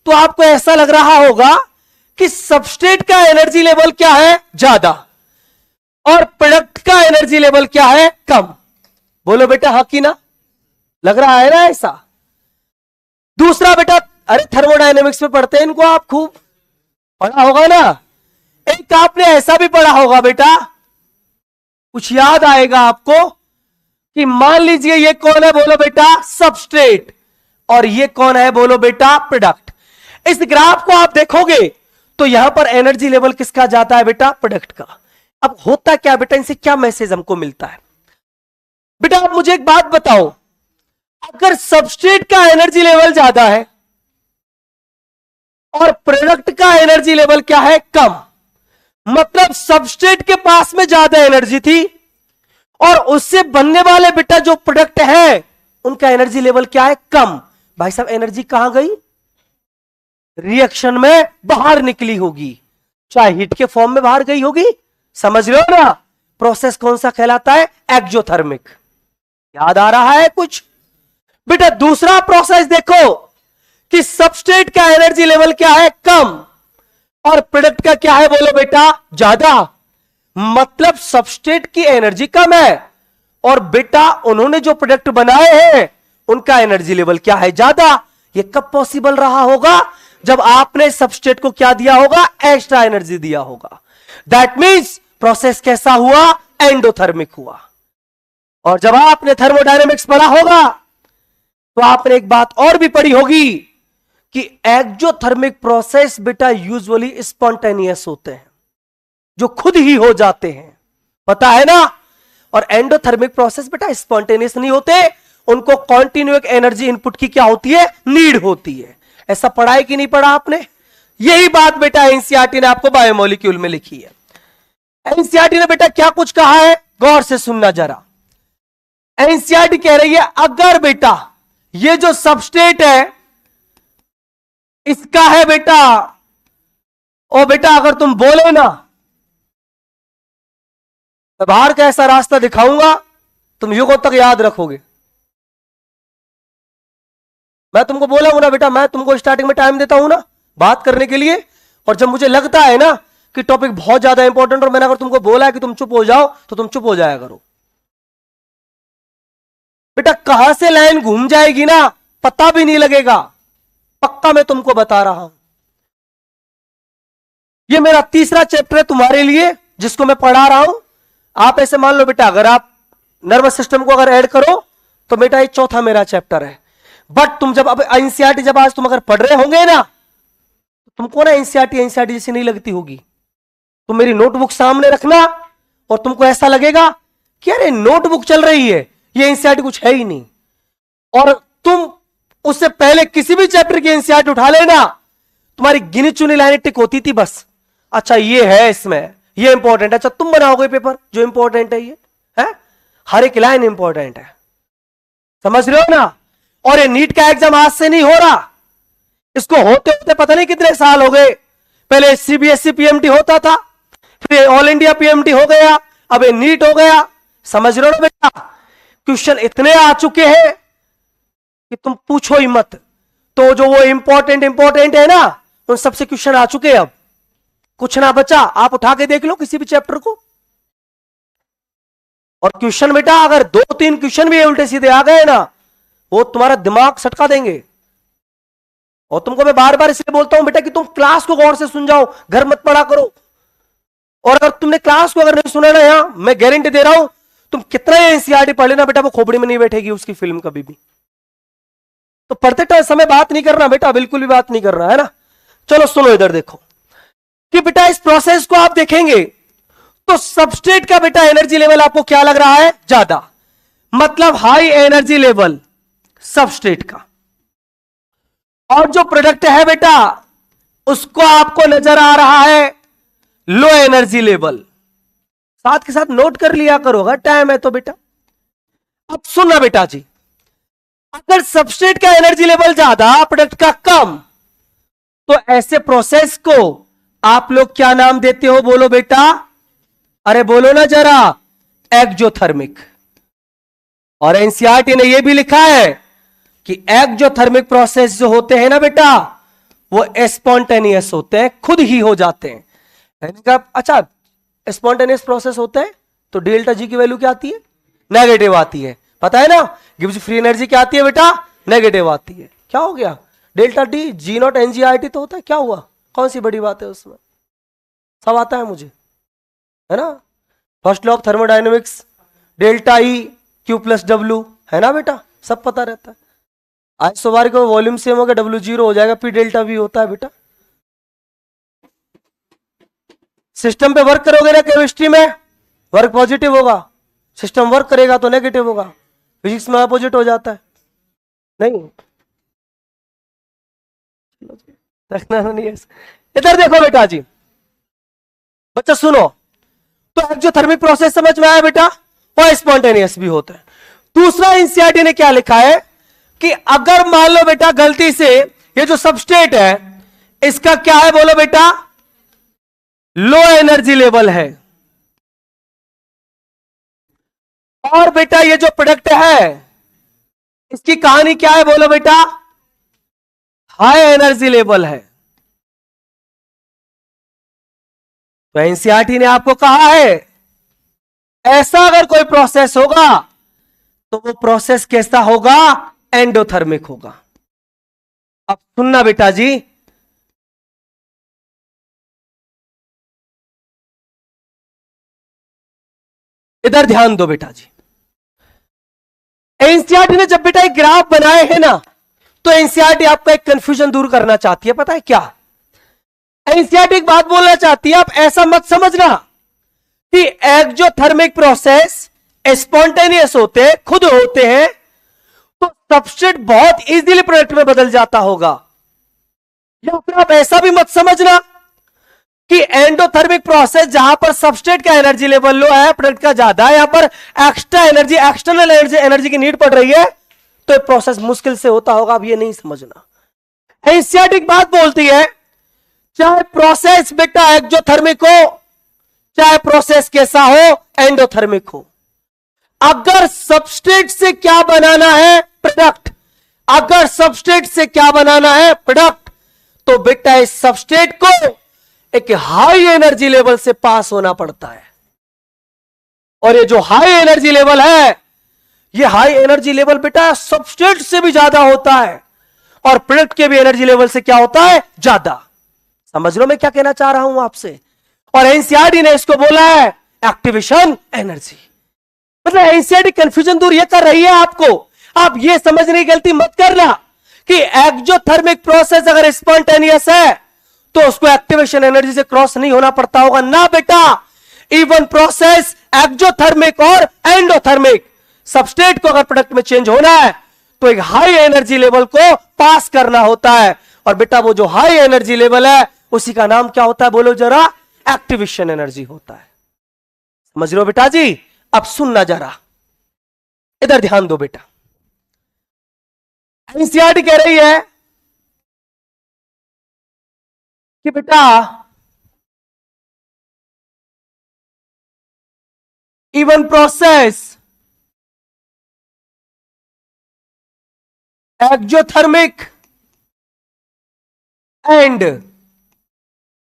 S1: तो आपको ऐसा लग रहा होगा कि सबस्ट्रेट का एनर्जी लेवल क्या है, ज्यादा, और प्रोडक्ट का एनर्जी लेवल क्या है, कम। बोलो बेटा हाँ कि ना? लग रहा है ना ऐसा। दूसरा बेटा, अरे थर्मोडायनेमिक्स में पढ़ते हैं इनको आप, खूब पढ़ा होगा ना। एक आपने ऐसा भी पढ़ा होगा बेटा, कुछ याद आएगा आपको, कि मान लीजिए ये कौन है, बोलो बेटा सबस्ट्रेट, और ये कौन है, बोलो बेटा प्रोडक्ट। इस ग्राफ को आप देखोगे तो यहां पर एनर्जी लेवल किसका जाता है बेटा, प्रोडक्ट का। अब होता क्या बेटा, इनसे क्या मैसेज हमको मिलता है बेटा? आप मुझे एक बात बताओ, अगर सबस्ट्रेट का एनर्जी लेवल ज्यादा है और प्रोडक्ट का एनर्जी लेवल क्या है, कम, मतलब सबस्ट्रेट के पास में ज्यादा एनर्जी थी और उससे बनने वाले बेटा जो प्रोडक्ट है उनका एनर्जी लेवल क्या है, कम। भाई साहब एनर्जी कहां गई, रिएक्शन में बाहर निकली होगी, चाहे हीट के फॉर्म में बाहर गई होगी। समझ रहे हो ना? प्रोसेस कौन सा कहलाता है, एक्सोथर्मिक। याद आ रहा है कुछ बेटा? दूसरा प्रोसेस देखो कि सबस्ट्रेट का एनर्जी लेवल क्या है, कम, और प्रोडक्ट का क्या है, बोलो बेटा ज्यादा। मतलब सबस्ट्रेट की एनर्जी कम है और बेटा उन्होंने जो प्रोडक्ट बनाए हैं उनका एनर्जी लेवल क्या है, ज्यादा। ये कब पॉसिबल रहा होगा, जब आपने सबस्ट्रेट को क्या दिया होगा, एक्स्ट्रा एनर्जी दिया होगा। दैट मीन्स प्रोसेस कैसा हुआ, एंडोथर्मिक हुआ। और जब आपने थर्मोडायनेमिक्स पढ़ा होगा तो आपने एक बात और भी पढ़ी होगी कि एक्सोथर्मिक प्रोसेस बेटा यूजुअली स्पॉन्टेनियस होते हैं, जो खुद ही हो जाते हैं, पता है ना। और एंडोथर्मिक प्रोसेस बेटा स्पॉन्टेनियस नहीं होते, उनको कॉन्टिन्यूअस एनर्जी इनपुट की क्या होती है, नीड होती है। ऐसा पढ़ा है कि नहीं पढ़ा आपने? यही बात बेटा एनसीईआरटी ने आपको बायोमोलिक्यूल में लिखी है। एनसीईआरटी ने बेटा क्या कुछ कहा है, गौर से सुनना जरा। एनसीईआरटी कह रही है अगर बेटा ये जो सबस्ट्रेट है इसका है बेटा, ओ बेटा अगर तुम बोले ना तो बाहर का ऐसा रास्ता दिखाऊंगा तुम युगों तक याद रखोगे। मैं तुमको बोला हूं ना बेटा, मैं तुमको स्टार्टिंग में टाइम देता हूं ना बात करने के लिए, और जब मुझे लगता है ना कि टॉपिक बहुत ज्यादा इंपॉर्टेंट और मैंने अगर तुमको बोला है कि तुम चुप हो जाओ तो तुम चुप हो जाया करो। बेटा कहां से लाइन घूम जाएगी ना पता भी नहीं लगेगा, पक्का मैं तुमको बता रहा हूं। ये मेरा तीसरा चैप्टर है तुम्हारे लिए जिसको मैं पढ़ा रहा हूं। आप ऐसे मान लो बेटा अगर आप नर्वस सिस्टम को अगर ऐड करो तो बेटा ये चौथा मेरा चैप्टर है। बट तुम जब अब एनसीईआरटी जब आज तुम अगर पढ़ रहे होंगे ना तो तुमको ना एनसीईआरटी जैसी नहीं लगती होगी। तुम मेरी नोटबुक सामने रखना और तुमको ऐसा लगेगा कि अरे नोटबुक चल रही है, ये एनसीईआरटी कुछ है ही नहीं। और तुम उससे पहले किसी भी चैप्टर की एनसीईआरटी उठा लेना, तुम्हारी गिनी चुनी लाइनें टिक होती थी बस। अच्छा ये है इसमें, ये इंपॉर्टेंट है, अच्छा तुम बनाओगे पेपर जो इंपॉर्टेंट है, ये है हर एक लाइन इंपॉर्टेंट है, समझ रहे हो ना। और ये नीट का एग्जाम आज से नहीं हो रहा, इसको होते होते पता नहीं कितने साल हो गए। पहले सीबीएसई पीएमटी होता था, फिर ऑल इंडिया पीएमटी हो गया, अब ये नीट हो गया। समझ रहे हो बेटा, क्वेश्चन इतने आ चुके हैं कि तुम पूछो ही मत। तो जो वो इंपॉर्टेंट है ना उन सबसे क्वेश्चन आ चुके हैं, अब कुछ ना बचा। आप उठा के देख लो किसी भी चैप्टर को, और क्वेश्चन बेटा अगर 2-3 क्वेश्चन भी उल्टे सीधे आ गए ना वो तुम्हारा दिमाग सटका देंगे। और तुमको मैं बार बार इसलिए बोलता हूं बेटा कि तुम क्लास को गौर से सुन जाओ, घर मत पढ़ा करो। और अगर तुमने क्लास को अगर नहीं सुना ना, यहां मैं गारंटी दे रहा हूं तुम कितना एनसीईआरटी पढ़ लेना बेटा वो खोपड़ी में नहीं बैठेगी उसकी फिल्म कभी भी। तो पढ़ते समय बात नहीं करना बेटा, बिल्कुल भी बात नहीं करना है ना। चलो सुनो इधर देखो कि बेटा इस प्रोसेस को आप देखेंगे तो सबस्ट्रेट का बेटा एनर्जी लेवल आपको क्या लग रहा है, ज्यादा, मतलब हाई एनर्जी लेवल सबस्ट्रेट का। और जो प्रोडक्ट है बेटा उसको आपको नजर आ रहा है लो एनर्जी लेवल। साथ के साथ नोट कर लिया करो अगर टाइम है तो बेटा। अब सुनना बेटा जी, अगर सबस्ट्रेट का एनर्जी लेवल ज्यादा प्रोडक्ट का कम, तो ऐसे प्रोसेस को आप लोग क्या नाम देते हो, बोलो बेटा, अरे बोलो ना जरा, एक्सोथर्मिक। और एनसीईआरटी ने यह भी लिखा है कि एक्सोथर्मिक प्रोसेस जो होते हैं ना बेटा वो स्पॉन्टेनियस होते हैं, खुद ही हो जाते हैं। अच्छा स्पॉन्टेनियस प्रोसेस होते हैं तो डेल्टा जी की वैल्यू क्या आती है, नेगेटिव आती है, पता है ना। गिव्स फ्री एनर्जी क्या आती है बेटा, नेगेटिव आती है। क्या हो गया, डेल्टा टी जी नॉट एनजीआरटी तो होता है, क्या हुआ, कौन सी बड़ी बात है उसमें, सब आता है मुझे, है ना। First law of thermodynamics, delta E Q plus W, है ना बेटा, सब पता रहता है। आइसोबारिक को वॉल्यूम सेम हो गया, डब्ल्यू जीरो हो जाएगा, पी डेल्टा वी होता है बेटा। सिस्टम पे वर्क करोगे ना केमिस्ट्री में, वर्क पॉजिटिव होगा, सिस्टम वर्क करेगा तो नेगेटिव होगा। फिजिक्स में अपोजिट हो जाता है, नहीं रखना नहीं है। इधर देखो बेटा जी, बच्चा सुनो, तो एक्सोथर्मिक प्रोसेस समझ में आया बेटा, और स्पॉन्टेनियस भी होता है। दूसरा एनसीईआरटी ने क्या लिखा है कि अगर मान लो बेटा गलती से ये जो सबस्ट्रेट है इसका क्या है, बोलो बेटा, लो एनर्जी लेवल है, और बेटा ये जो प्रोडक्ट है इसकी कहानी क्या है, बोलो बेटा, हाई एनर्जी लेवल है। तो एनसीईआरटी ने आपको कहा है ऐसा अगर कोई प्रोसेस होगा तो वो प्रोसेस कैसा होगा, एंडोथर्मिक होगा। अब सुनना बेटा जी, इधर ध्यान दो बेटा जी। एनसीईआरटी ने जब बेटा एक ग्राफ बनाए हैं ना, तो एनसीईआरटी आपका एक कंफ्यूजन दूर करना चाहती है। पता है क्या एनसीईआरटी एक बात बोलना चाहती है, आप ऐसा मत समझना कि एक्जोथर्मिक प्रोसेस स्पॉन्टेनियस होते हैं, खुद होते हैं, तो सबस्ट्रेट बहुत इजीली प्रोडक्ट में बदल जाता होगा। या फिर आप ऐसा भी मत समझना कि एंडोथर्मिक प्रोसेस जहां पर सबस्ट्रेट का एनर्जी लेवल लो है, प्रोडक्ट का ज्यादा है, यहां पर एक्स्ट्रा एनर्जी, एक्सटर्नल एनर्जी की नीड पड़ रही है, तो ये प्रोसेस मुश्किल से होता होगा। अब ये नहीं समझना। एनसीईआरटी बात बोलती है चाहे प्रोसेस बेटा एक्जोथर्मिक हो, चाहे प्रोसेस कैसा हो, एंडोथर्मिक हो, अगर सबस्ट्रेट से क्या बनाना है प्रोडक्ट, अगर सबस्ट्रेट से क्या बनाना है प्रोडक्ट, तो बेटा इस सबस्ट्रेट को एक हाई एनर्जी लेवल से पास होना पड़ता है। और ये जो हाई एनर्जी लेवल है, ये हाई एनर्जी लेवल बेटा सबस्ट्रेट से भी ज्यादा होता है, और प्रोडक्ट के भी एनर्जी लेवल से क्या होता है, ज्यादा। समझ लो मैं क्या कहना चाह रहा हूं आपसे। और एनसीईआरटी ने इसको बोला है एक्टिवेशन एनर्जी। मतलब एनसीईआरटी कंफ्यूजन दूर ये कर रही है आपको। आप ये समझने की गलती मत करना कि एक्जोथर्मिक प्रोसेस अगर स्पॉन्टेनियस है तो उसको एक्टिवेशन एनर्जी से क्रॉस नहीं होना पड़ता होगा ना बेटा। इवन प्रोसेस एक्जोथर्मिक और एंडोथर्मिक, सबस्ट्रेट को अगर प्रोडक्ट में चेंज होना है तो एक हाई एनर्जी लेवल को पास करना होता है। और बेटा वो जो हाई एनर्जी लेवल है उसी का नाम क्या होता है, बोलो जरा, एक्टिवेशन एनर्जी होता है। समझ लो बेटा जी। अब सुनना जरा, इधर ध्यान दो बेटा। एनसीईआरटी कह रही है कि बेटा इवन प्रोसेस एक्जोथर्मिक एंड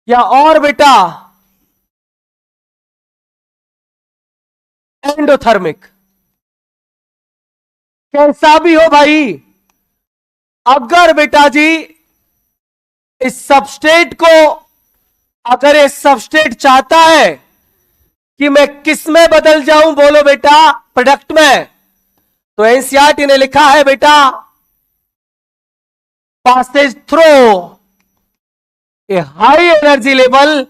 S1: या और बेटा एंडोथर्मिक, कैसा भी हो भाई, अगर बेटा जी इस सबस्ट्रेट को, अगर ये सबस्ट्रेट चाहता है कि मैं किस में बदल जाऊं, बोलो बेटा प्रोडक्ट में, तो एनसीईआरटी ने लिखा है बेटा Passage through a high energy level.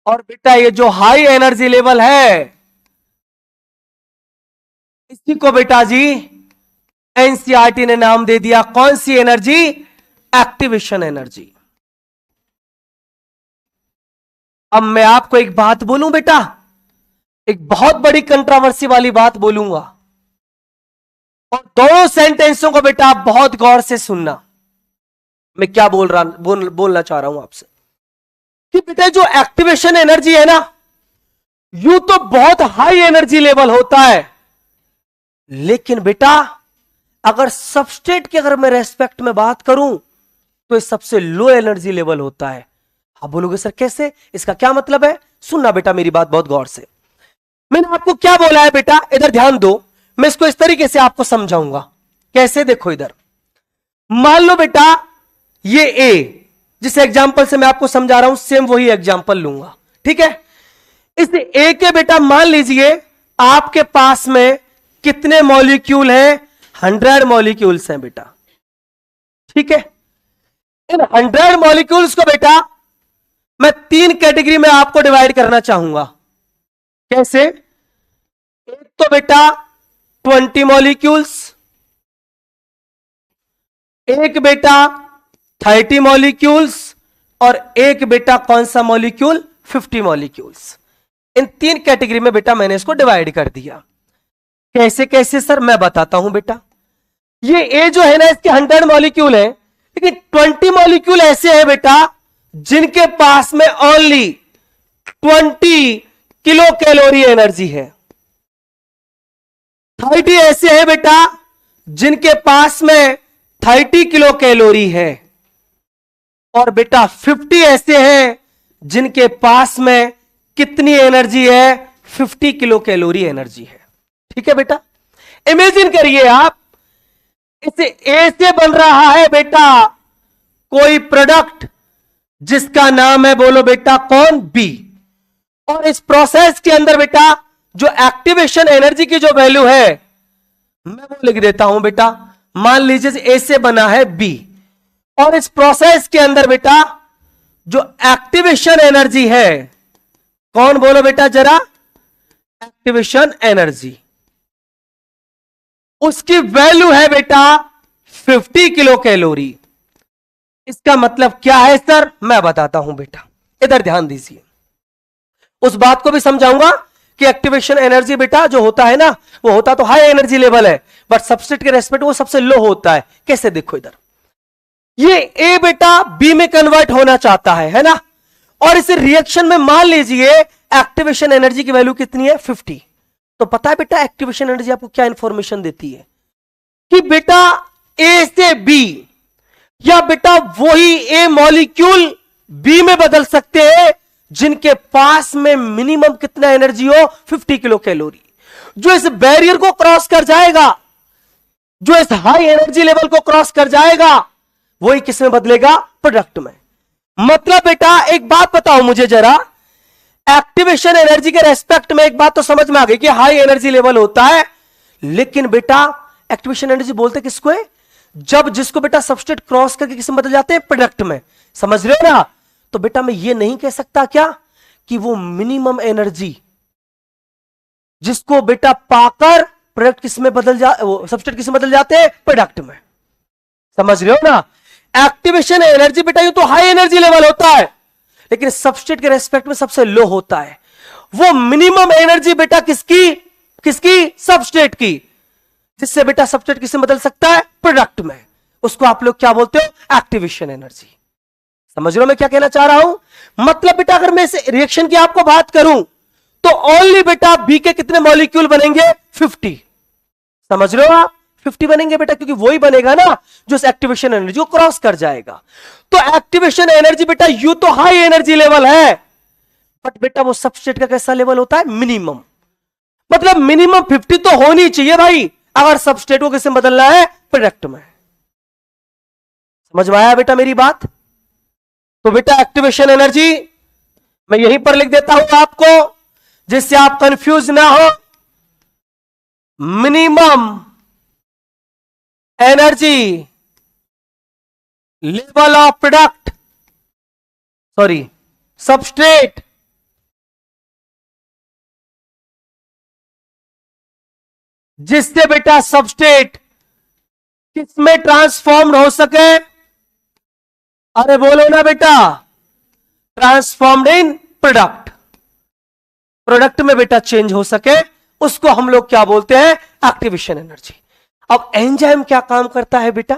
S1: और बेटा ये जो हाई एनर्जी लेवल है इसी को बेटा जी एनसीईआरटी ने नाम दे दिया कौन सी एनर्जी, एक्टिवेशन एनर्जी। अब मैं आपको एक बात बोलूं बेटा, एक बहुत बड़ी कंट्रोवर्सी वाली बात बोलूंगा, और दोनों सेंटेंसों को बेटा आप बहुत गौर से सुनना। मैं क्या बोलना चाह रहा हूं आपसे कि बेटा जो एक्टिवेशन एनर्जी है ना, यूं तो बहुत हाई एनर्जी लेवल होता है, लेकिन बेटा अगर सबस्ट्रेट की अगर मैं रेस्पेक्ट में बात करूं तो ये सबसे लो एनर्जी लेवल होता है। आप बोलोगे सर कैसे, इसका क्या मतलब है? सुनना बेटा मेरी बात बहुत गौर से। मैंने आपको क्या बोला है बेटा, इधर ध्यान दो, मैं इसको इस तरीके से आपको समझाऊंगा। कैसे, देखो इधर, मान लो बेटा ये ए, जिस एग्जाम्पल से मैं आपको समझा रहा हूं सेम वही एग्जाम्पल लूंगा, ठीक है। इस ए के बेटा मान लीजिए आपके पास में कितने मॉलिक्यूल हैं, 100 मॉलिक्यूल्स हैं बेटा, ठीक है। इन 100 मॉलिक्यूल्स को बेटा मैं 3 कैटेगरी में आपको डिवाइड करना चाहूंगा। कैसे? एक तो बेटा 20 मॉलिक्यूल्स, एक बेटा 30 मॉलिक्यूल्स, और एक बेटा कौन सा मॉलिक्यूल, 50 मॉलिक्यूल्स। इन 3 कैटेगरी में बेटा मैंने इसको डिवाइड कर दिया। कैसे कैसे सर, मैं बताता हूं बेटा। ये ए जो है ना, इसके 100 मॉलिक्यूल है, लेकिन 20 मॉलिक्यूल ऐसे हैं बेटा जिनके पास में ओनली 20 किलो कैलोरी एनर्जी है। 30 ऐसे हैं बेटा जिनके पास में 30 किलो कैलोरी है, और बेटा 50 ऐसे हैं जिनके पास में कितनी एनर्जी है, 50 किलो कैलोरी एनर्जी है, ठीक है बेटा। इमेजिन करिए आप, इसे ए से बन रहा है बेटा कोई प्रोडक्ट जिसका नाम है, बोलो बेटा कौन, बी। और इस प्रोसेस के अंदर बेटा जो एक्टिवेशन एनर्जी की जो वैल्यू है, मैं वो लिख देता हूं बेटा। मान लीजिए ए से बना है बी, और इस प्रोसेस के अंदर बेटा जो एक्टिवेशन एनर्जी है, कौन बोलो बेटा जरा, एक्टिवेशन एनर्जी, उसकी वैल्यू है बेटा 50 किलो कैलोरी। इसका मतलब क्या है सर, मैं बताता हूं बेटा, इधर ध्यान दीजिए। उस बात को भी समझाऊंगा कि एक्टिवेशन एनर्जी बेटा जो होता है ना, वो होता तो हाई एनर्जी लेवल है, बट सबस्ट्रेट के रेस्पेक्ट वो सबसे लो होता है। कैसे, देखो इधर, ये ए बेटा बी में कन्वर्ट होना चाहता है ना, और इस रिएक्शन में मान लीजिए एक्टिवेशन एनर्जी की वैल्यू कितनी है, 50। तो पता है बेटा एक्टिवेशन एनर्जी आपको क्या इंफॉर्मेशन देती है कि बेटा ए से बी, या बेटा वही ए मॉलिक्यूल बी में बदल सकते हैं जिनके पास में मिनिमम कितना एनर्जी हो, 50 किलो कैलोरी। जो इस बैरियर को क्रॉस कर जाएगा, जो इस हाई एनर्जी लेवल को क्रॉस कर जाएगा, वही किस में बदलेगा, प्रोडक्ट में। मतलब बेटा एक बात बताओ मुझे जरा, एक्टिवेशन एनर्जी के रेस्पेक्ट में एक बात तो समझ में आ गई कि हाई एनर्जी लेवल होता है, लेकिन बेटा एक्टिवेशन एनर्जी बोलते किसको है, जब जिसको बेटा सबस्ट्रेट क्रॉस करके किस में बदल जाते हैं, प्रोडक्ट में। समझ रहे हो ना। तो बेटा मैं ये नहीं कह सकता क्या कि वो मिनिमम एनर्जी जिसको बेटा पाकर प्रोडक्ट किस में बदल सबस्ट्रेट किस में बदल जाते हैं, प्रोडक्ट में। समझ रहे हो ना। एक्टिवेशन एनर्जी बेटा ये तो हाई एनर्जी लेवल होता है, लेकिन सबस्ट्रेट के रेस्पेक्ट में सबसे लो होता है। वो मिनिमम एनर्जी बेटा किसकी, सबस्ट्रेट की, जिससे बेटा सबस्ट्रेट किसमें बदल सकता है, प्रोडक्ट में। उसको आप लोग क्या बोलते हो, एक्टिवेशन एनर्जी। समझ रहे हो मैं क्या कहना चाह रहा हूं। मतलब बेटा अगर मैं इस रिएक्शन की आपको बात करूं तो ओनली बेटा बी के कितने मॉलिक्यूल बनेंगे, 50। समझ रहे हो आप, 50 बनेंगे बेटा, क्योंकि वही बनेगा ना जो इस एक्टिवेशन एनर्जी को क्रॉस कर जाएगा। तो एक्टिवेशन एनर्जी बेटा यू तो हाई एनर्जी लेवल है, बट बेटा वो सबस्ट्रेट का कैसा लेवल होता है, मिनिमम। मतलब मिनिमम 50 तो होनी चाहिए भाई, अगर सबस्ट्रेट को किसमें बदलना है, प्रोडक्ट में। समझ में आया बेटा मेरी बात। तो बेटा एक्टिवेशन एनर्जी मैं यहीं पर लिख देता हूं आपको, जिससे आप कंफ्यूज ना हो। Minimum energy level of product, sorry substrate, जिससे बेटा सबस्ट्रेट किसमें ट्रांसफॉर्म्ड हो सके, अरे बोलो ना बेटा, ट्रांसफॉर्म्ड इन प्रोडक्ट, प्रोडक्ट में बेटा चेंज हो सके, उसको हम लोग क्या बोलते हैं, एक्टिवेशन एनर्जी। अब एंजाइम क्या काम करता है बेटा,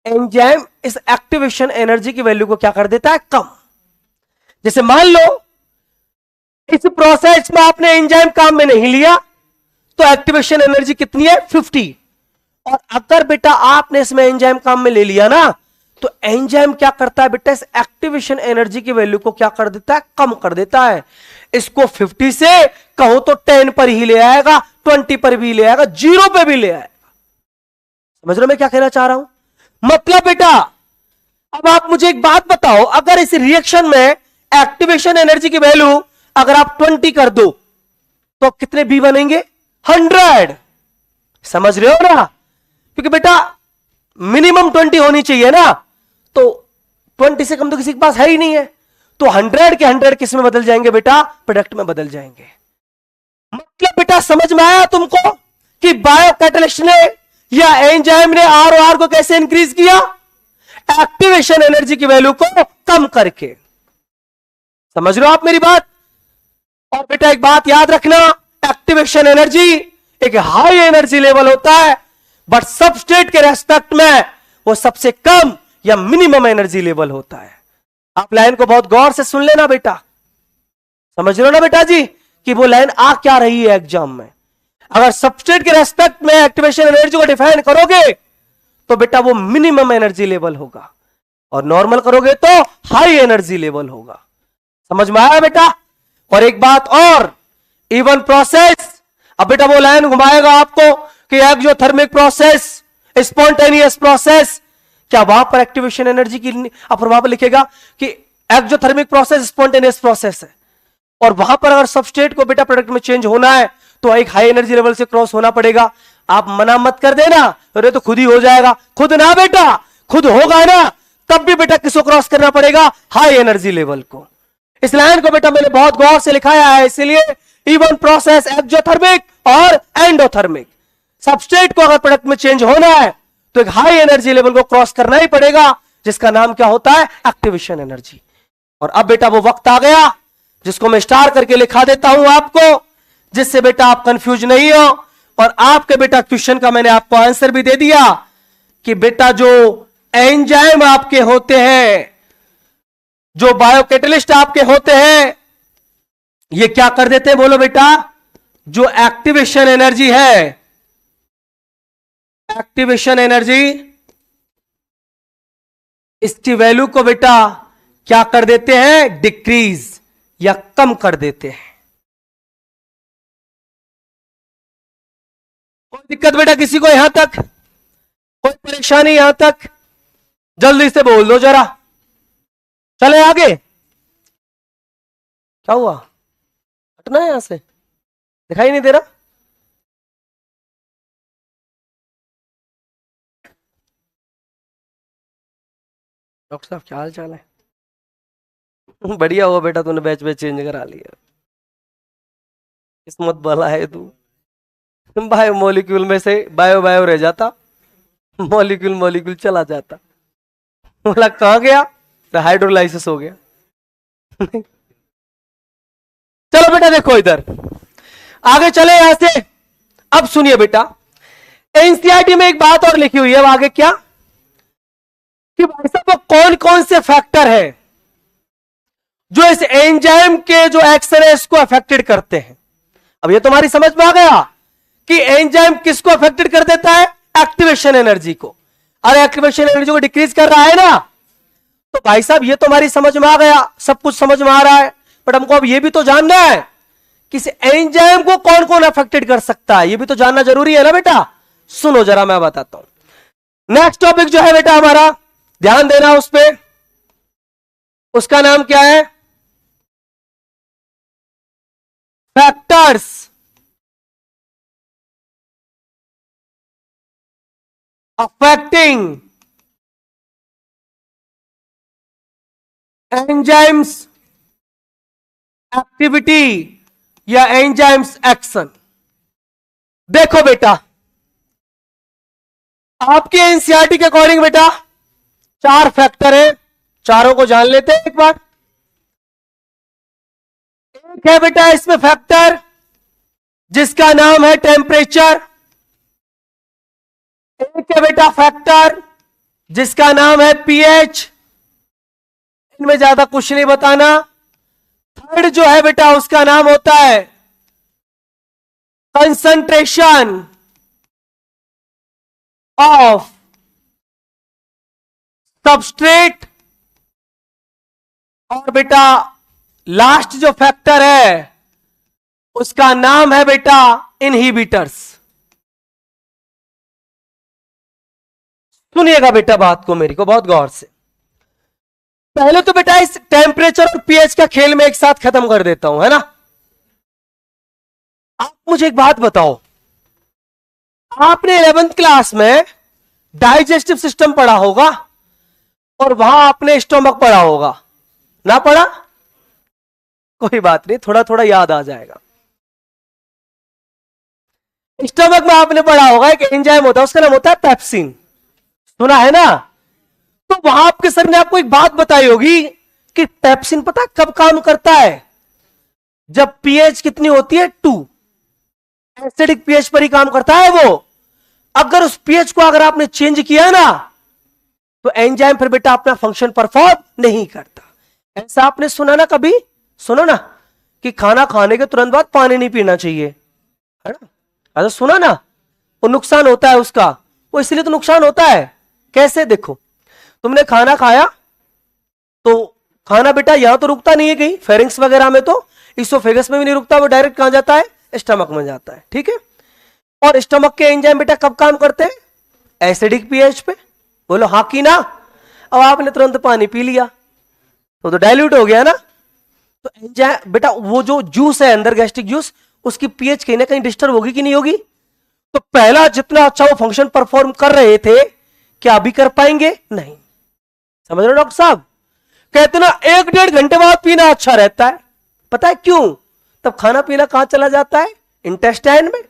S1: एंजाइम इस एक्टिवेशन एनर्जी की वैल्यू को क्या कर देता है, कम। जैसे मान लो इस प्रोसेस में आपने एंजाइम काम में नहीं लिया तो एक्टिवेशन एनर्जी कितनी है, 50। और अगर बेटा आपने इसमें एंजाइम काम में ले लिया ना, तो एंजाइम क्या करता है बेटा, इस एक्टिवेशन एनर्जी की वैल्यू को क्या कर देता है, कम कर देता है। इसको 50 से कहो तो 10 पर ही ले आएगा, 20 पर भी ले आएगा, 0 पे भी ले आएगा। समझ रहे हो मैं क्या कहना चाह रहा हूं। मतलब बेटा अब आप मुझे एक बात बताओ, अगर इस रिएक्शन में एक्टिवेशन एनर्जी की वैल्यू अगर आप 20 कर दो तो कितने बी बनेंगे, 100। समझ रहे हो ना, क्योंकि बेटा मिनिमम 20 होनी चाहिए ना, तो 20 से कम तो किसी के पास है ही नहीं है। तो 100 के 100 किस में बदल जाएंगे बेटा, प्रोडक्ट में बदल जाएंगे। मतलब बेटा समझ में आया तुमको कि बायो कैटलिस्ट ने या एंजाइम ने आर को कैसे इंक्रीज किया, एक्टिवेशन एनर्जी की वैल्यू को कम करके। समझ रहे हो आप मेरी बात। और बेटा एक बात याद रखना, एक्टिवेशन एनर्जी एक हाई एनर्जी लेवल होता है, बट सबस्ट्रेट के रेस्पेक्ट में वो सबसे कम या मिनिमम एनर्जी लेवल होता है। आप लाइन को बहुत गौर से सुन लेना बेटा। समझ रहे हो ना बेटा जी कि वो लाइन आ क्या रही है एग्जाम में। अगर सबस्ट्रेट के रेस्पेक्ट में एक्टिवेशन एनर्जी को डिफाइन करोगे तो बेटा वो मिनिमम एनर्जी लेवल होगा, और नॉर्मल करोगे तो हाई एनर्जी लेवल होगा। समझ में आया बेटा। और एक बात और, इवन प्रोसेस, अब बेटा वो लाइन घुमाएगा आपको कि एक्सोथर्मिक प्रोसेस, स्पॉन्टेनियस प्रोसेस, क्या वहां पर एक्टिवेशन एनर्जी की वहां पर लिखेगा कि एक्सोथर्मिक प्रोसेस स्पॉन्टेनियस प्रोसेस है। और वहां पर अगर सबस्ट्रेट को बेटा प्रोडक्ट में चेंज होना है तो एक हाई एनर्जी लेवल से क्रॉस होना पड़ेगा। आप मना मत कर देना, अरे तो खुद ही हो जाएगा। खुद ना बेटा, खुद होगा ना तब भी बेटा किसको क्रॉस करना पड़ेगा? हाई एनर्जी लेवल को। इस लाइन को बेटा मैंने बहुत गौर से लिखाया है, इसलिए इवन प्रोसेस एक्सोथर्मिक और एंडोथर्मिक, सबस्ट्रेट को अगर प्रोडक्ट में चेंज होना है तो एक हाई एनर्जी लेवल को क्रॉस करना ही पड़ेगा, जिसका नाम क्या होता है? Activation energy. और अब बेटा वो वक्त आ गया जिसको मैं स्टार करके लिखा देता हूं आपको, जिससे बेटा आप कंफ्यूज नहीं हो। और आपके बेटा क्वेश्चन का मैंने आपको आंसर भी दे दिया कि बेटा जो एंजाइम आपके होते हैं, जो बायोकैटलिस्ट आपके होते हैं, ये क्या कर देते हैं? बोलो बेटा, जो एक्टिवेशन एनर्जी है, एक्टिवेशन एनर्जी, इसकी वैल्यू को बेटा क्या कर देते हैं? डिक्रीज या कम कर देते हैं। कोई दिक्कत बेटा किसी को यहां तक? कोई परेशानी यहां तक? जल्दी से बोल दो जरा, चले आगे। क्या हुआ? हटना है यहां से, दिखाई नहीं दे रहा। डॉक्टर साहब क्या हाल चाल है? बढ़िया हुआ बेटा तूने बैच चेंज करा लिया, किस्मत वाला है तू। बायो मॉलिक्यूल में से बायो बायो रह जाता, मॉलिक्यूल मॉलिक्यूल चला जाता। बोला कहां गया? तो हाइड्रोलाइसिस हो गया। चलो बेटा देखो इधर आगे चले यहां से। अब सुनिए बेटा, एनसीईआरटी में एक बात और लिखी हुई है, अब आगे क्या कि भाई साहब वो कौन कौन से फैक्टर है जो इस एंजाइम के जो एक्शन है इसको अफेक्टेड करते हैं। अब ये तुम्हारी समझ में आ गया कि एंजाइम किसको अफेक्टेड कर देता है? एक्टिवेशन एनर्जी को। अरे एक्टिवेशन एनर्जी को डिक्रीज कर रहा है ना, तो भाई साहब ये तुम्हारी समझ में आ गया, सब कुछ समझ में आ रहा है, बट हमको अब ये भी तो जानना है कि इस एंजाइम को कौन कौन अफेक्टेड कर सकता है, ये भी तो जानना जरूरी है ना बेटा। सुनो जरा मैं बताता हूं। नेक्स्ट टॉपिक जो है बेटा हमारा, ध्यान देना उस पर, उसका नाम क्या है? फैक्टर्स affecting एंजाइम्स एक्टिविटी या एंजाइम्स एक्शन। देखो बेटा आपके एनसीईआरटी के अकॉर्डिंग बेटा 4 फैक्टर है, चारों को जान लेते हैं एक बार। एक है बेटा इसमें फैक्टर जिसका नाम है टेम्परेचर, एक है बेटा फैक्टर जिसका नाम है पीएच, इनमें ज्यादा कुछ नहीं बताना। थर्ड जो है बेटा उसका नाम होता है कंसंट्रेशन ऑफ सबस्ट्रेट, और बेटा लास्ट जो फैक्टर है उसका नाम है बेटा इनहिबिटर्स। सुनिएगा बेटा बात को मेरी को बहुत गौर से। पहले तो बेटा इस टेम्परेचर और पीएच का खेल में एक साथ खत्म कर देता हूं, है ना। आप मुझे एक बात बताओ, आपने 11th क्लास में डाइजेस्टिव सिस्टम पढ़ा होगा और वहां आपने स्टोमक पढ़ा होगा ना? पढ़ा? कोई बात नहीं, थोड़ा थोड़ा याद आ जाएगा। स्टोमक में आपने पढ़ा होगा एक एंजाइम होता है, उसका नाम होता है पेप्सिन, सुना है ना। तो वहां आपके सर ने आपको एक बात बताई होगी कि पेप्सिन पता कब काम करता है? जब पीएच कितनी होती है? 2, एसिडिक पीएच पर ही काम करता है वो। अगर उस पीएच को अगर आपने चेंज किया ना तो एंजाइम फिर बेटा अपना फंक्शन परफॉर्म नहीं करता। ऐसा आपने सुना ना कभी? सुनो ना कि खाना खाने के तुरंत बाद पानी नहीं पीना चाहिए, है ना? ऐसा सुना ना? वो नुकसान होता है उसका, वो इसलिए तो नुकसान होता है। कैसे? देखो तुमने खाना खाया तो खाना बेटा यहां तो रुकता नहीं है कहीं फेरिंग्स वगैरह में, तो इसोफेगस में भी नहीं रुकता, वो डायरेक्ट कहां जाता है? स्टमक में जाता है, ठीक है। और स्टमक के एंजाइम बेटा कब काम करते हैं? एसिडिक पीएच पे। बोलो हाँ की ना? अब आपने तुरंत पानी पी लिया तो डाइल्यूट हो गया ना, तो एंजाइम बेटा वो जो जूस है अंदर गैस्ट्रिक जूस, उसकी पीएच कहीं ना कहीं डिस्टर्ब होगी कि नहीं होगी? तो पहला जितना अच्छा वो फंक्शन परफॉर्म कर रहे थे, क्या अभी कर पाएंगे? नहीं। समझ रहे हो डॉक्टर साहब? कहते ना 1-1.5 घंटे बाद पीना अच्छा रहता है। पता है क्यों? तब खाना पीना कहां चला जाता है? इंटेस्टाइन में।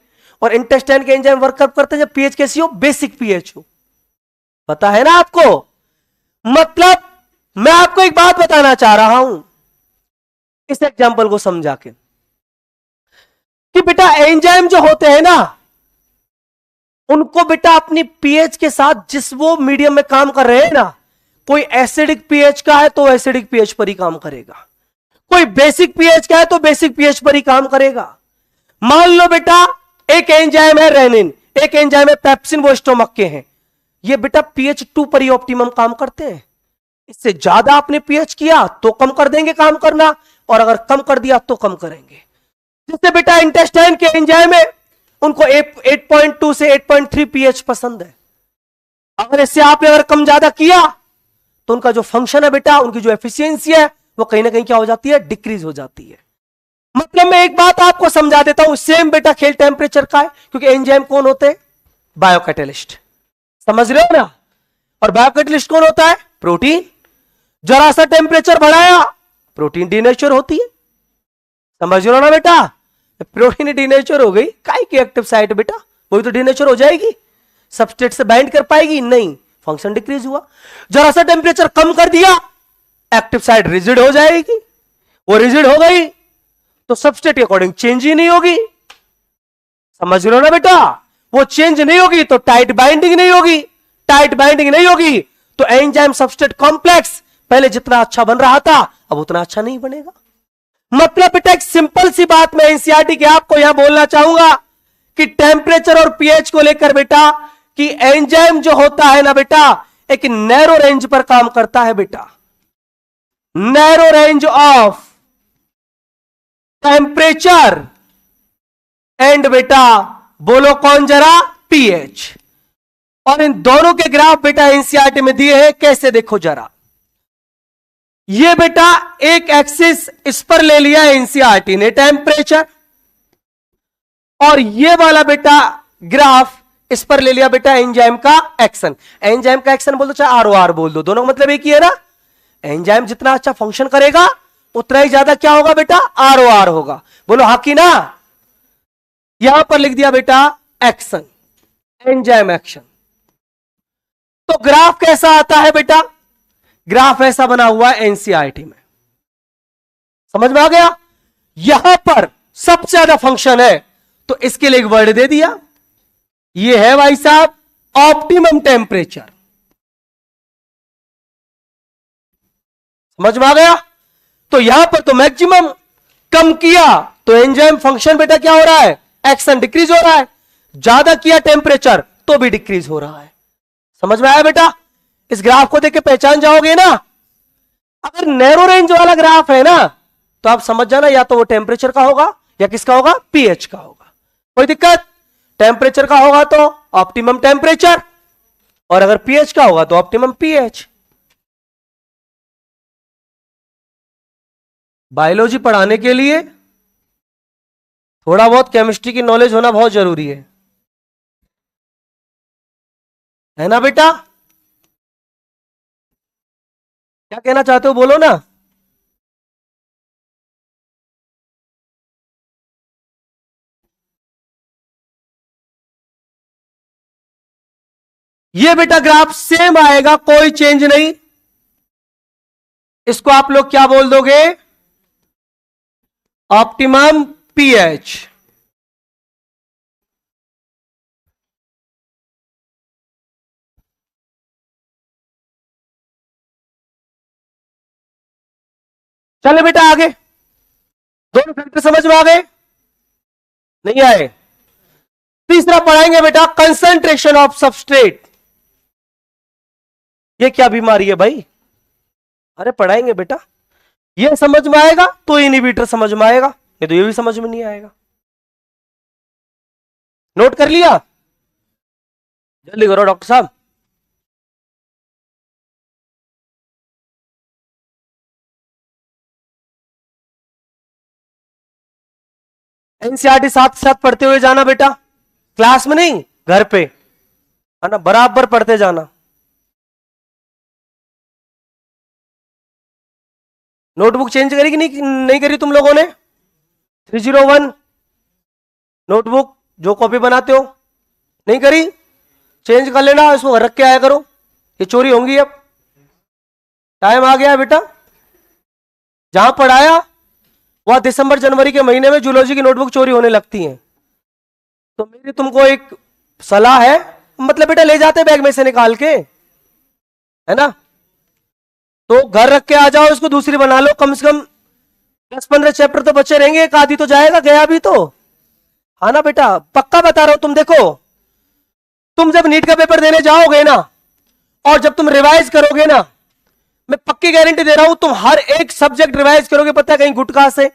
S1: और इंटेस्टाइन के एंजाइम वर्क कब करते हैं? जब पीएच कैसी हो? बेसिक पीएच हो। पता है ना आपको? मतलब मैं आपको एक बात बताना चाह रहा हूं इस एग्जांपल को समझा के, कि बेटा एंजाइम जो होते हैं ना, उनको बेटा अपनी पीएच के साथ जिस वो मीडियम में काम कर रहे हैं ना, कोई एसिडिक पीएच का है तो एसिडिक पीएच पर ही काम करेगा, कोई बेसिक पीएच का है तो बेसिक पीएच पर ही काम करेगा। मान लो बेटा एक एंजाइम है रेनिन, एक एंजाइम है पेप्सिन, वो स्टोमक के हैं। ये बेटा पीएच 2 पर ही ऑप्टिमम काम करते हैं। इससे ज्यादा आपने पीएच किया तो कम कर देंगे काम करना, और अगर कम कर दिया तो कम करेंगे। जिससे बेटा इंटेस्टाइन के एंजाइम है उनको 8.2 से 8.3 पीएच पसंद है। अगर इससे आपने अगर कम ज्यादा किया तो उनका जो फंक्शन है बेटा, उनकी जो एफिशिएंसी है वो कहीं ना कहीं क्या हो जाती है? डिक्रीज हो जाती है। मतलब मैं एक बात आपको समझा देता हूं, सेम बेटा खेल टेम्परेचर का है, क्योंकि एंजाइम कौन होते हैं? बायोकैटलिस्ट। समझ रहे हो ना? और बायोकैटलिस्ट कौन होता है? प्रोटीन। जरा सा टेम्परेचर बढ़ाया, प्रोटीन डीनेचर होती है। समझ रहे हो ना बेटा? प्रोटीन डीनेचर हो गई, काई की एक्टिव साइट बेटा, वही तो डीनेचर हो जाएगी। सबस्ट्रेट से बाइंड कर पाएगी नहीं, फंक्शन डिक्रीज हुआ। जरा सा टेम्परेचर कम कर दिया, एक्टिव साइट रिजिड हो जाएगी। वो रिजिड हो गई तो सबस्ट्रेट के अकॉर्डिंग चेंज ही नहीं होगी। समझ रहे हो ना बेटा? वो चेंज नहीं होगी तो टाइट बाइंडिंग नहीं होगी, टाइट बाइंडिंग नहीं होगी तो एंजाइम सबस्ट्रेट कॉम्प्लेक्स पहले जितना अच्छा बन रहा था अब उतना अच्छा नहीं बनेगा। मतलब बेटा एक सिंपल सी बात मैं एनसीईआरटी के आपको यहां बोलना चाहूंगा कि टेम्परेचर और पीएच को लेकर बेटा, कि एंजाइम जो होता है ना बेटा, एक नैरो रेंज पर काम करता है बेटा, narrow range of temperature and बेटा बोलो कौन जरा? पीएच। और इन दोनों के ग्राफ बेटा एनसीईआरटी में दिए हैं, कैसे देखो जरा। ये बेटा एक एक्सिस इस पर ले लिया एनसीईआरटी ने, टेम्परेचर, और ये वाला बेटा ग्राफ इस पर ले लिया बेटा एंजाइम का एक्शन। एंजाइम का एक्शन बोल दो चाहे आरओआर बोल दो, दोनों का मतलब एक ही है ना। एंजाइम जितना अच्छा फंक्शन करेगा उतना ही ज्यादा क्या होगा बेटा? आरओआर होगा। बोलो हाँ कि ना? यहां पर लिख दिया बेटा एक्शन, एंजाइम एक्शन। तो ग्राफ कैसा आता है बेटा? ग्राफ ऐसा बना हुआ है एनसीईआरटी में। समझ में आ गया? यहां पर सबसे ज्यादा फंक्शन है तो इसके लिए एक वर्ड दे दिया, ये है भाई साहब ऑप्टिमम टेम्परेचर। समझ में आ गया? तो यहां पर तो मैक्सिमम, कम किया तो एंजाइम फंक्शन बेटा क्या हो रहा है? एक्शन डिक्रीज हो रहा है। ज्यादा किया टेम्परेचर तो भी डिक्रीज हो रहा है। समझ में आया बेटा? इस ग्राफ को देख के पहचान जाओगे ना। अगर नैरो रेंज वाला ग्राफ है ना तो आप समझ जाना या तो वो टेम्परेचर का होगा या किसका होगा? पीएच का होगा। कोई दिक्कत? टेम्परेचर का होगा तो ऑप्टिमम टेम्परेचर, और अगर पीएच का होगा तो ऑप्टिमम पीएच। बायोलॉजी पढ़ाने के लिए थोड़ा बहुत केमिस्ट्री की नॉलेज होना बहुत जरूरी है ना बेटा? क्या कहना चाहते हो बोलो ना। ये बेटा ग्राफ सेम आएगा, कोई चेंज नहीं। इसको आप लोग क्या बोल दोगे? Optimum pH. चले बेटा आगे। दोनों फैक्टर समझ में आ गए? नहीं आए? तीसरा पढ़ाएंगे बेटा कंसंट्रेशन ऑफ सबस्ट्रेट। ये क्या बीमारी है भाई? अरे पढ़ाएंगे बेटा, ये समझ में आएगा तो इनहिबिटर समझ में आएगा, नहीं तो ये भी समझ में नहीं आएगा। नोट कर लिया? जल्दी करो डॉक्टर साहब। एनसीईआरटी साथ साथ पढ़ते हुए जाना बेटा, क्लास में नहीं, घर पे, है ना, बराबर पढ़ते जाना। नोटबुक चेंज करी कि नहीं करी तुम लोगों ने? 301 नोटबुक जो कॉपी बनाते हो, नहीं करी? चेंज कर लेना, इसको घर रख के आया करो, ये चोरी होंगी। अब टाइम आ गया है बेटा, जहां पढ़ाया वह दिसंबर जनवरी के महीने में जूलॉजी की नोटबुक चोरी होने लगती है। तो मेरी तुमको एक सलाह है, मतलब बेटा ले जाते बैग में से निकाल के, है ना, तो घर रख के आ जाओ, इसको दूसरी बना लो, कम से कम 10-15 चैप्टर तो बच्चे रहेंगे, एक आधी तो जाएगा, गया भी तो, हाँ ना बेटा, पक्का बता रहा हूं। तुम देखो, तुम जब नीट का पेपर देने जाओगे ना, और जब तुम रिवाइज करोगे ना, मैं पक्की गारंटी दे रहा हूं, तुम हर एक सब्जेक्ट रिवाइज करोगे। पता है, कहीं गुटखा से,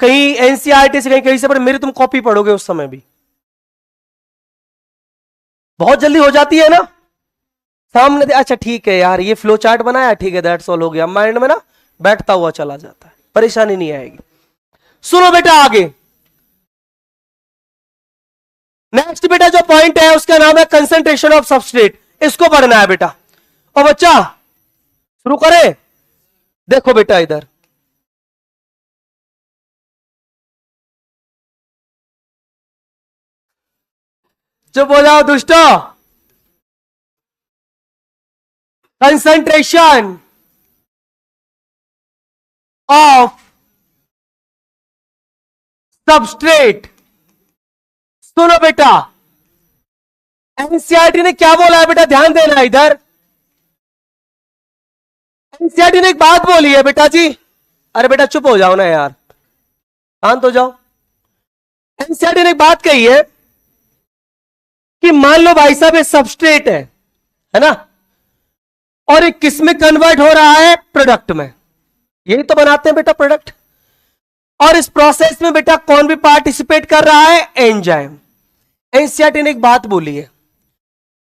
S1: कहीं एनसीईआरटी से, कहीं कहीं से, पर मेरी तुम कॉपी पढ़ोगे उस समय भी। बहुत जल्दी हो जाती है ना, सामने दे, अच्छा ठीक है यार, ये फ्लो चार्ट बनाया, ठीक है, दैट्स ऑल, हो गया, माइंड में ना बैठता हुआ चला जाता है, परेशानी नहीं आएगी। सुनो बेटा आगे, नेक्स्ट बेटा जो पॉइंट है उसका नाम है कंसंट्रेशन ऑफ सबस्ट्रेट, इसको पढ़ना है बेटा। और बच्चा शुरू करें, देखो बेटा इधर, चुप हो जाओ दुष्टो। कंसंट्रेशन ऑफ सबस्ट्रेट, सुनो बेटा, एनसीईआरटी ने क्या बोला है बेटा, ध्यान देना इधर। एनसीईआरटी ने एक बात बोली है बेटा जी, अरे बेटा चुप हो जाओ ना यार, शांत हो जाओ। एनसीईआरटी ने एक बात कही है कि मान लो भाई साहब ये सबस्ट्रेट है ना, और एक किस में कन्वर्ट हो रहा है, प्रोडक्ट में, यही तो बनाते हैं बेटा प्रोडक्ट। और इस प्रोसेस में बेटा कौन भी पार्टिसिपेट कर रहा है, एंजाइम। एनसीईआरटी ने एक बात बोली है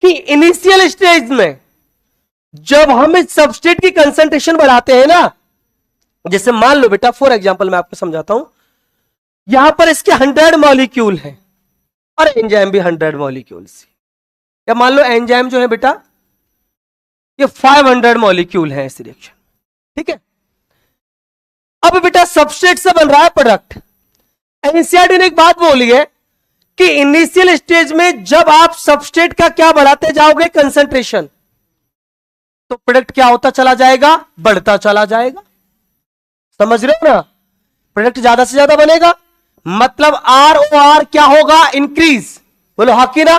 S1: कि इनिशियल स्टेज में जब हम इस सबस्ट्रेट की कंसंट्रेशन बढ़ाते हैं ना, जैसे मान लो बेटा, फॉर एग्जांपल मैं आपको समझाता हूं, यहां पर इसके 100 मॉलिक्यूल हैं और एंजाइम भी 100 मॉलिक्यूल्स, या मान लो एंजाइम जो है बेटा ये 500 मॉलिक्यूल है इस रिएक्शन, ठीक है। अब बेटा सबस्ट्रेट से बन रहा है प्रोडक्ट। एनसीईआरटी ने एक बात बोली है कि इनिशियल स्टेज में जब आप सबस्ट्रेट का क्या बढ़ाते जाओगे, कंसंट्रेशन, तो प्रोडक्ट क्या होता चला जाएगा, बढ़ता चला जाएगा। समझ रहे हो ना, प्रोडक्ट ज्यादा से ज्यादा बनेगा, मतलब ROR क्या होगा, इंक्रीज। बोलो हाँ कि ना।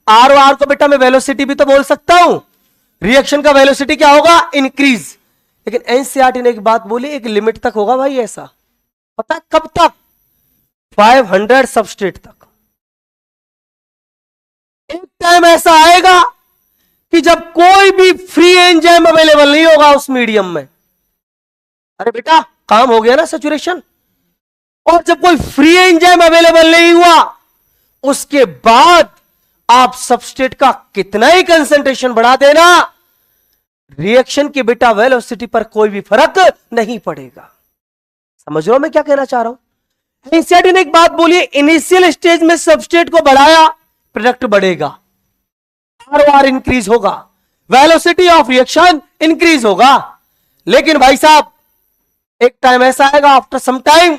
S1: ROR को बेटा मैं वेलोसिटी भी तो बोल सकता हूं, रिएक्शन का वेलोसिटी क्या होगा, इंक्रीज। लेकिन एनसीईआरटी ने एक बात बोली, एक लिमिट तक होगा भाई ऐसा, पता कब तक, 500 सबस्ट्रेट तक। एक टाइम ऐसा आएगा कि जब कोई भी फ्री एंजाइम अवेलेबल नहीं होगा उस मीडियम में, अरे बेटा काम हो गया ना सैचुरेशन। और जब कोई फ्री एंजाइम अवेलेबल नहीं हुआ, उसके बाद आप सबस्ट्रेट का कितना ही कंसंट्रेशन बढ़ा देना, रिएक्शन की बेटा वेलोसिटी पर कोई भी फर्क नहीं पड़ेगा। समझ रहे हो मैं क्या कहना चाह रहा हूं। एनसीईआरटी ने एक बात बोली, इनिशियल स्टेज में सबस्ट्रेट को बढ़ाया, प्रोडक्ट बढ़ेगा, ROR इंक्रीज होगा, वेलोसिटी ऑफ रिएक्शन इंक्रीज होगा। लेकिन भाई साहब एक टाइम ऐसा आएगा आफ्टर सम टाइम,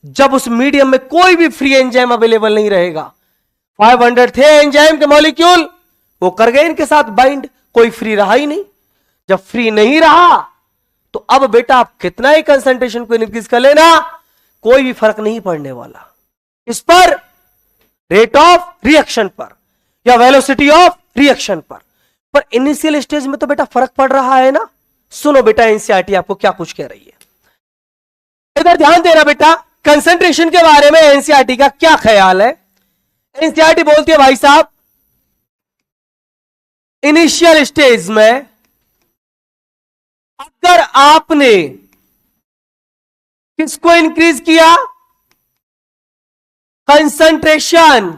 S1: जब उस मीडियम में कोई भी फ्री एंजाइम अवेलेबल नहीं रहेगा। 500 थे एंजाइम के मॉलिक्यूल, वो कर गए इनके साथ बाइंड, कोई फ्री रहा ही नहीं। जब फ्री नहीं रहा तो अब बेटा आप कितना ही कंसंट्रेशन को इंक्रीज कर लेना, कोई भी फर्क नहीं पड़ने वाला इस पर, रेट ऑफ रिएक्शन पर या वेलोसिटी ऑफ रिएक्शन पर इनिशियल स्टेज में तो बेटा फर्क पड़ रहा है ना। सुनो बेटा एनसीईआरटी आपको क्या कुछ कह रही है, इधर ध्यान देना बेटा। कंसंट्रेशन के बारे में एनसीईआरटी का क्या ख्याल है। एनसीईआरटी बोलती है भाई साहब, इनिशियल स्टेज में अगर आपने किसको इंक्रीज किया, कंसंट्रेशन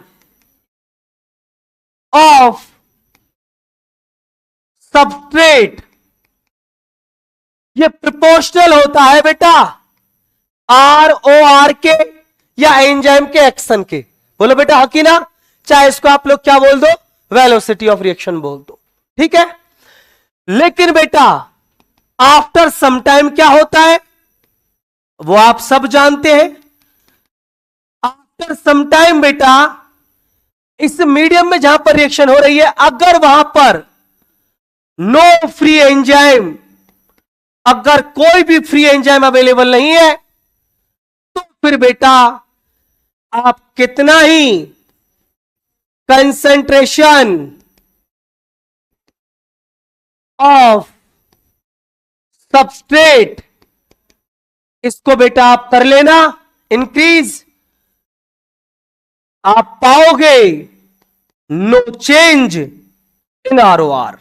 S1: ऑफ सबस्ट्रेट, ये प्रोपोर्शनल होता है बेटा ROR के या एंजाइम के एक्शन के। बोलो बेटा हाँ कि ना? चाहे इसको आप लोग क्या बोल दो, वेलोसिटी ऑफ रिएक्शन बोल दो, ठीक है। लेकिन बेटा आफ्टर सम टाइम क्या होता है वो आप सब जानते हैं। आफ्टर सम टाइम बेटा इस मीडियम में जहां पर रिएक्शन हो रही है, अगर वहां पर नो फ्री एंजाइम, अगर कोई भी फ्री एंजाइम अवेलेबल नहीं है, तो फिर बेटा आप कितना ही कंसंट्रेशन ऑफ सबस्ट्रेट, इसको बेटा आप कर लेना इंक्रीज, आप पाओगे नो चेंज इन आरओआर।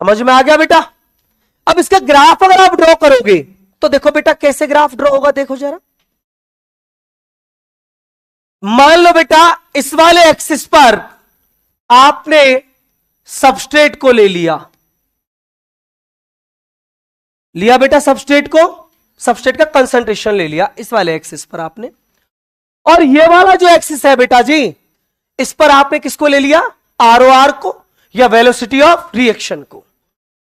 S1: समझ में आ गया बेटा? अब इसका ग्राफ अगर आप ड्रॉ करोगे तो देखो बेटा कैसे ग्राफ ड्रॉ होगा, देखो जरा। मान लो बेटा इस वाले एक्सिस पर आपने सबस्ट्रेट को ले लिया बेटा, सबस्ट्रेट को, सबस्ट्रेट का कंसंट्रेशन ले लिया इस वाले एक्सिस पर आपने, और ये वाला जो एक्सिस है बेटा जी, इस पर आपने किसको ले लिया, आरओआर को या वेलोसिटी ऑफ रिएक्शन को।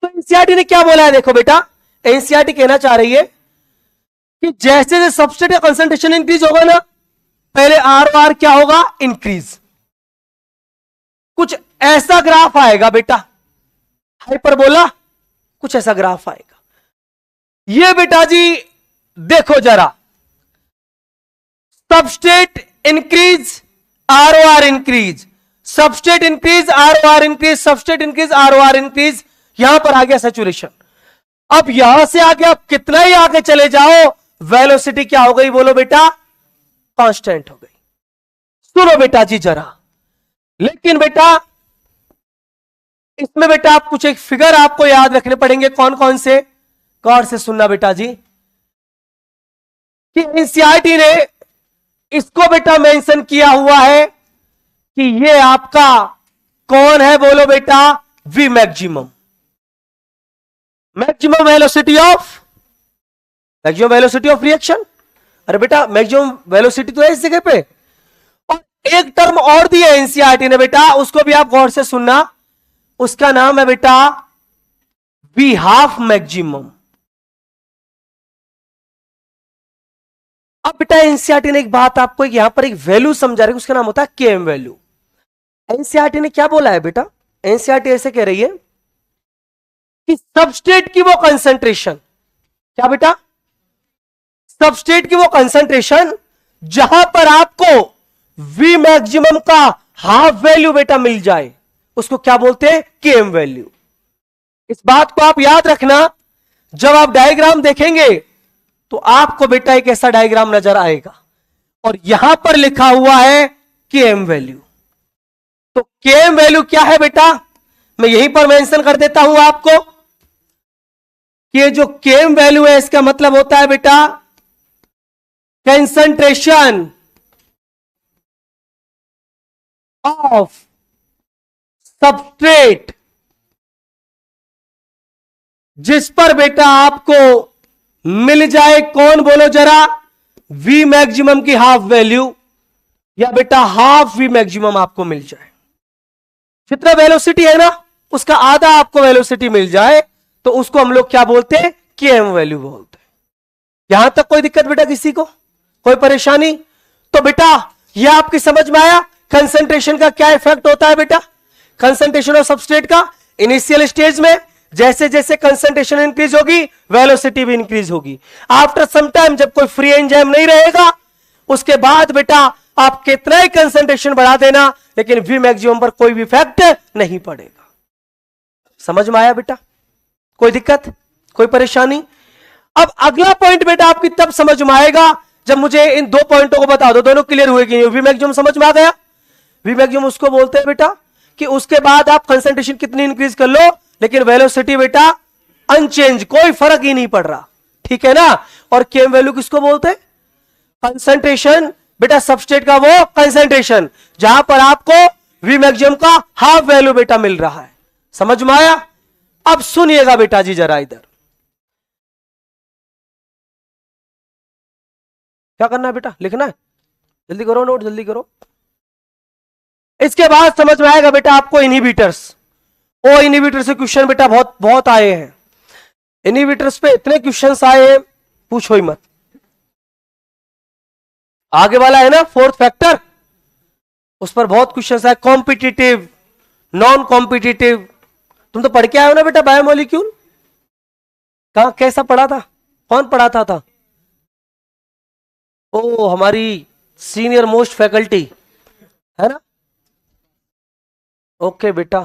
S1: तो एनसीईआरटी ने क्या बोला है, देखो बेटा एनसीईआरटी कहना चाह रही है कि जैसे जैसे सबस्ट्रेट का कंसंट्रेशन इंक्रीज होगा ना, पहले आरओआर क्या होगा, इंक्रीज। कुछ ऐसा ग्राफ आएगा बेटा, हाइपरबोला, कुछ ऐसा ग्राफ आएगा। ये बेटा जी देखो जरा, substrate increase, ROR increase, substrate increase, ROR increase, substrate increase, ROR increase, यहां पर आ गया सैचुरेशन। अब यहां से आगे आप कितना ही आगे चले जाओ, वेलोसिटी क्या हो गई, बोलो बेटा, कांस्टेंट हो गई। सुनो बेटा जी जरा, लेकिन बेटा इसमें बेटा आप कुछ एक फिगर आपको याद रखने पड़ेंगे। कौन कौन से, गौर से सुनना बेटा जी, कि एनसीईआरटी ने इसको बेटा मेंशन किया हुआ है कि ये आपका कौन है, बोलो बेटा, we maximum, maximum velocity of, maximum velocity of reaction. अरे बेटा मैक्सिमम वेलोसिटी तो है इस जगह पे, और एक टर्म और दी है एनसीईआरटी ने बेटा, उसको भी आप गौर से सुनना, उसका नाम है बेटा वी हाफ मैक्सिमम। अब बेटा एनसीईआरटी ने एक बात आपको यहां पर एक वैल्यू समझा रही है, उसका नाम होता है केएम वैल्यू। एनसीईआरटी ने क्या बोला है बेटा, एनसीईआरटी ऐसे कह रही है कि सबस्ट्रेट की वो कंसंट्रेशन, क्या बेटा, सबस्ट्रेट की वो कंसंट्रेशन जहां पर आपको वी मैक्सिमम का हाफ वैल्यू बेटा मिल जाए, उसको क्या बोलते हैं, केएम वैल्यू। इस बात को आप याद रखना, जब आप डायग्राम देखेंगे तो आपको बेटा एक ऐसा डायग्राम नजर आएगा और यहां पर लिखा हुआ है केएम वैल्यू। तो केएम वैल्यू क्या है बेटा, मैं यहीं पर मेंशन कर देता हूं आपको कि ये जो केएम वैल्यू है इसका मतलब होता है बेटा कंसंट्रेशन ऑफ सबस्ट्रेट, जिस पर बेटा आपको मिल जाए कौन, बोलो जरा, वी मैक्सिमम की हाफ वैल्यू, या बेटा हाफ वी मैक्सिमम आपको मिल जाए। जितना वेलोसिटी है ना उसका आधा आपको वेलोसिटी मिल जाए तो उसको हम लोग क्या बोलते हैं, केएम वैल्यू बोलते हैं। यहां तक कोई दिक्कत बेटा, किसी को कोई परेशानी? तो बेटा यह आपकी समझ में आया कंसंट्रेशन का क्या इफेक्ट होता है बेटा, कंसंट्रेशन ऑफ सबस्ट्रेट का इनिशियल स्टेज में। जैसे जैसे कंसंट्रेशन इंक्रीज होगी वेलोसिटी भी इंक्रीज होगी। आफ्टर सम टाइम जब कोई फ्री एंजाइम नहीं रहेगा, उसके बाद बेटा आप कितना ही कंसंट्रेशन बढ़ा देना, लेकिन वी मैक्सिमम पर कोई भी इफेक्ट नहीं पड़ेगा। समझ में आया बेटा, कोई दिक्कत, कोई परेशानी? अब अगला पॉइंट बेटा आपकी तब समझ में आएगा जब मुझे इन दो पॉइंटों को बता दो, दोनों क्लियर हुए कि नहीं। वी मैक्सिमम समझ में आ गया, वी मैक्सिमम उसको बोलते हैं बेटा कि उसके बाद आप कंसंट्रेशन कितनी इंक्रीज कर लो लेकिन वेलोसिटी बेटा अनचेंज, कोई फर्क ही नहीं पड़ रहा, ठीक है ना। और केएम वैल्यू किसको बोलते हैं, कंसंट्रेशन बेटा सबस्ट्रेट का वो कंसंट्रेशन जहां पर आपको वी मैक्सिमम का हाफ वैल्यू बेटा मिल रहा है। समझ में आया? अब सुनिएगा बेटा जी जरा इधर, क्या करना है बेटा, लिखना है, जल्दी करो नोट, जल्दी करो। इसके बाद समझ में आएगा बेटा आपको इनहिबिटर्स। ओ इनहिबिटर से क्वेश्चन बेटा बहुत बहुत आए हैं, इनहिबिटर्स पे इतने क्वेश्चंस आए हैं पूछो ही मत। आगे वाला है ना फोर्थ फैक्टर, उस पर बहुत क्वेश्चंस आए, कॉम्पिटिटिव, नॉन कॉम्पिटिटिव। तुम तो पढ़ के आए हो ना बेटा बायोमोलिक्यूल, कहां कैसा पढ़ा था, कौन पढ़ाता था? ओ हमारी सीनियर मोस्ट फैकल्टी है ना। ओके बेटा।